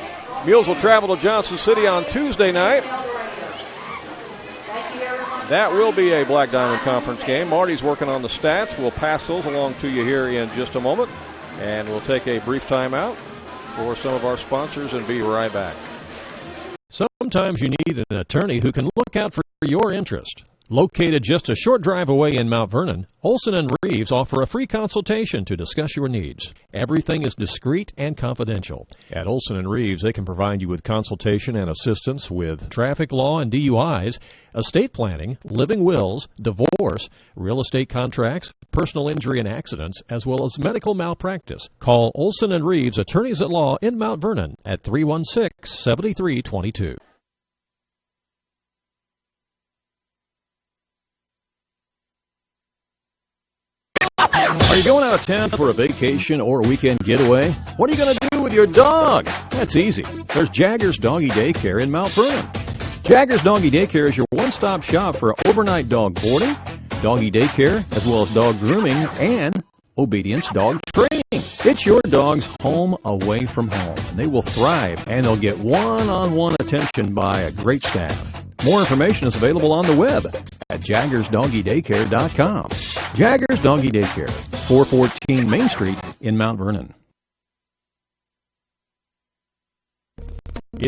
A: Mules will travel to Johnson City on Tuesday night. That will be a Black Diamond Conference game. Marty's working on the stats. We'll pass those along to you here in just a moment. And we'll take a brief timeout for some of our sponsors and be right back.
G: Sometimes you need an attorney who can look out for your interest. Located just a short drive away in Mount Vernon, Olson & Reeves offer a free consultation to discuss your needs. Everything is discreet and confidential. At Olson & Reeves, they can provide you with consultation and assistance with traffic law and DUIs, estate planning, living wills, divorce, real estate contracts, personal injury and accidents, as well as medical malpractice. Call Olson & Reeves, attorneys at law in Mount Vernon at 316-7322. Are you going out of town for a vacation or a weekend getaway? What are you going to do with your dog? That's easy. There's Jaggers Doggy Daycare in Mount Vernon. Jaggers Doggy Daycare is your one-stop shop for overnight dog boarding, doggy daycare, as well as dog grooming and obedience dog training. It's your dog's home away from home, and they will thrive, and they'll get one-on-one attention by a great staff. More information is available on the web at jaggersdoggydaycare.com. Jaggers Doggy Daycare, 414 Main Street in Mount Vernon.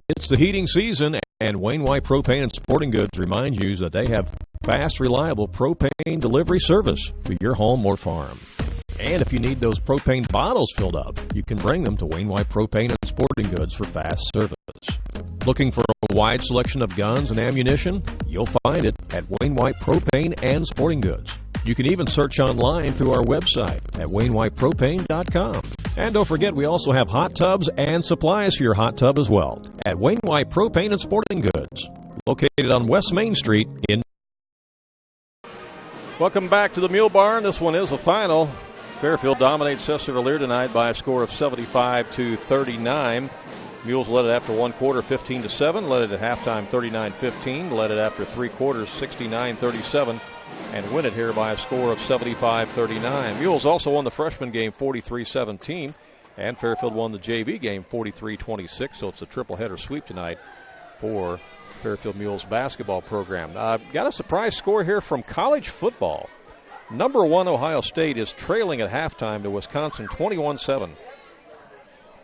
B: It's the heating season, and Wayne White Propane and Sporting Goods reminds you that they have fast, reliable propane delivery service to your home or farm. And if you need those propane bottles filled up, you can bring them to Wayne White Propane and Sporting Goods for fast service. Looking for a wide selection of guns and ammunition? You'll find it at Wayne White Propane and Sporting Goods. You can even search online through our website at WayneWhitePropane.com. And don't forget, we also have hot tubs and supplies for your hot tub as well at Wayne White Propane and Sporting Goods, located on West Main Street in.
A: Welcome back to the Mule Barn. This one is a final. Fairfield dominates Sesser-Valier tonight by a score of 75-39. Mules led it after one quarter, 15-7. Led it at halftime, 39-15. Led it after three quarters, 69-37. And win it here by a score of 75-39. Mules also won the freshman game 43-17. And Fairfield won the JV game 43-26. So it's a triple-header sweep tonight for Fairfield Mules basketball program. Got a surprise score here from college football. Number 1 Ohio State is trailing at halftime to Wisconsin 21-7.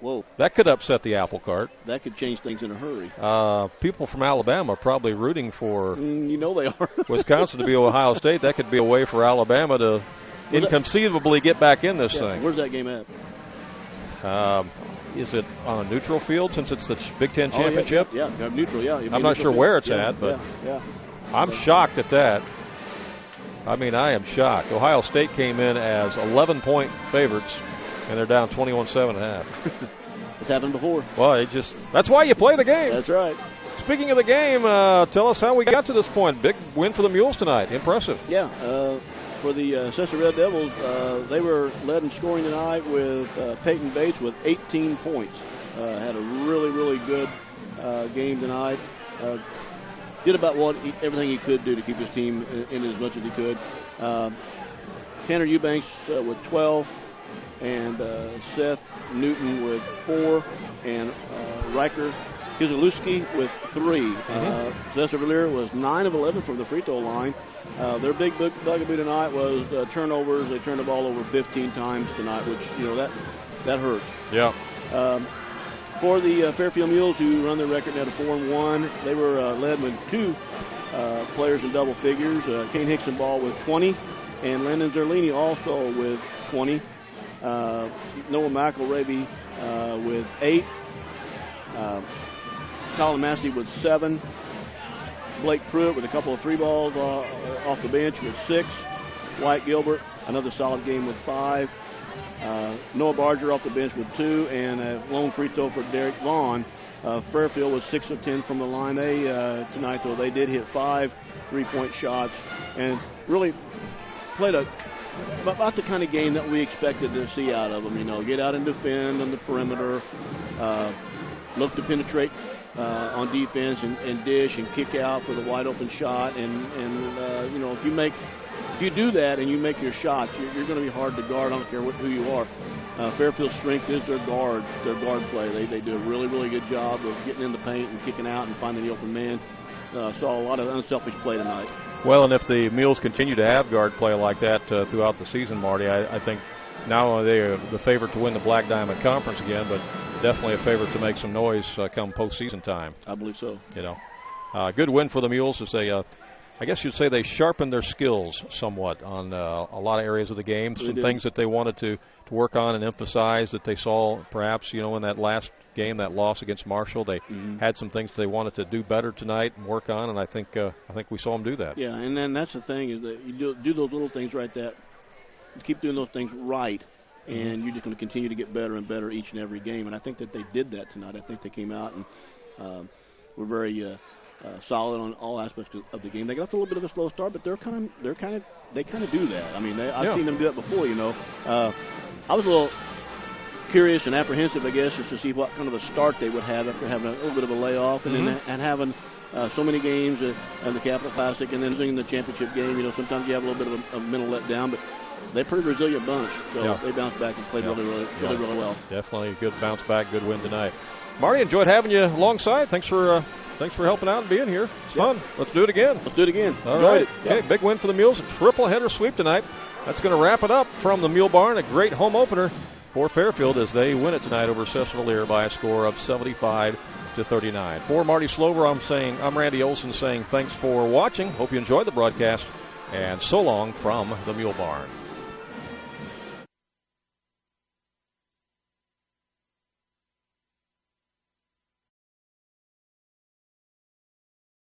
C: Whoa.
A: That could upset the apple cart.
C: That could change things in a hurry.
A: People from Alabama are probably rooting for
C: you know they are.
A: Wisconsin to be Ohio State. That could be a way for Alabama to inconceivably get back in this thing.
C: Where's that game at?
A: Is it on a neutral field since it's the Big Ten championship?
C: Yeah, neutral, yeah.
A: I'm not sure where it's at, but I'm shocked at that. I mean, I am shocked. Ohio State came in as 11-point favorites, and they're down 21-7.5.
C: It's happened before.
A: Well, that's why you play the game.
C: That's right.
A: Speaking of the game, tell us how we got to this point. Big win for the Mules tonight. Impressive.
C: Yeah. For the Sesser-Valier Devils, they were led in scoring tonight with Peyton Bates with 18 points. Had a really, really good game tonight. Did about everything he could do to keep his team in as much as he could. Tanner Eubanks with 12, and Seth Newton with 4, and Riker Kizalewski with 3. Sesser-Valier was 9 of 11 from the free throw line. Their big bugaboo tonight was turnovers. They turned the ball over 15 times tonight, which that hurts.
A: Yeah.
C: For the Fairfield Mules, who run their record now to 4-1, they were led with 2 players in double figures. Kane Hickson-Ball with 20, and Landon Zerlini also with 20. Noah McElravy with 8. Colin Massey with 7. Blake Pruitt with a couple of 3 balls off the bench with 6. Wyatt Gilbert, another solid game with 5. Noah Barger off the bench with 2, and a lone free throw for Derek Vaughn. Fairfield was 6 of 10 from the line. They tonight, though, they did hit 5 3-point shots and really played about the kind of game that we expected to see out of them. Get out and defend on the perimeter, look to penetrate on defense and dish and kick out for the wide open shot. And if you do that and you make your shots, you're going to be hard to guard. I don't care who you are. Fairfield's strength is their guard play. They do a really, really good job of getting in the paint and kicking out and finding the open man. Saw a lot of unselfish play tonight.
A: Well, and if the Mules continue to have guard play like that throughout the season, Marty, I think not only they are the favorite to win the Black Diamond Conference again, but definitely a favorite to make some noise come postseason time.
C: I believe so.
A: Good win for the Mules as they, I guess you'd say they sharpened their skills somewhat on a lot of areas of the game. Some things that they wanted to work on and emphasize that they saw perhaps, in that last game, that loss against Marshall. They had some things they wanted to do better tonight and work on, and I think we saw them do that.
C: Yeah, and then that's the thing is that you do those little things right, that you keep doing those things right, and you're just going to continue to get better and better each and every game. And I think that they did that tonight. I think they came out and were very solid on all aspects of the game. They got off a little bit of a slow start, but they kind of do that. I mean, I've seen them do that before. I was a little curious and apprehensive, I guess, is to see what kind of a start they would have after having a little bit of a layoff and then and having so many games in the Capital Classic and then in the championship game. You know, sometimes you have a little bit of a mental letdown, but they're a pretty resilient bunch. So they bounced back and played really well.
A: Definitely a good bounce back, good win tonight. Marty, enjoyed having you alongside. Thanks for helping out and being here. It's fun. Let's do it again. All right. Okay, big win for the Mules. A triple header sweep tonight. That's going to wrap it up from the Mule Barn. A great home opener for Fairfield as they win it tonight over Sesser-Valier by a score of 75-39. For Marty Slover, I'm Randy Olson saying thanks for watching. Hope you enjoyed the broadcast, and so long from the Mule Barn.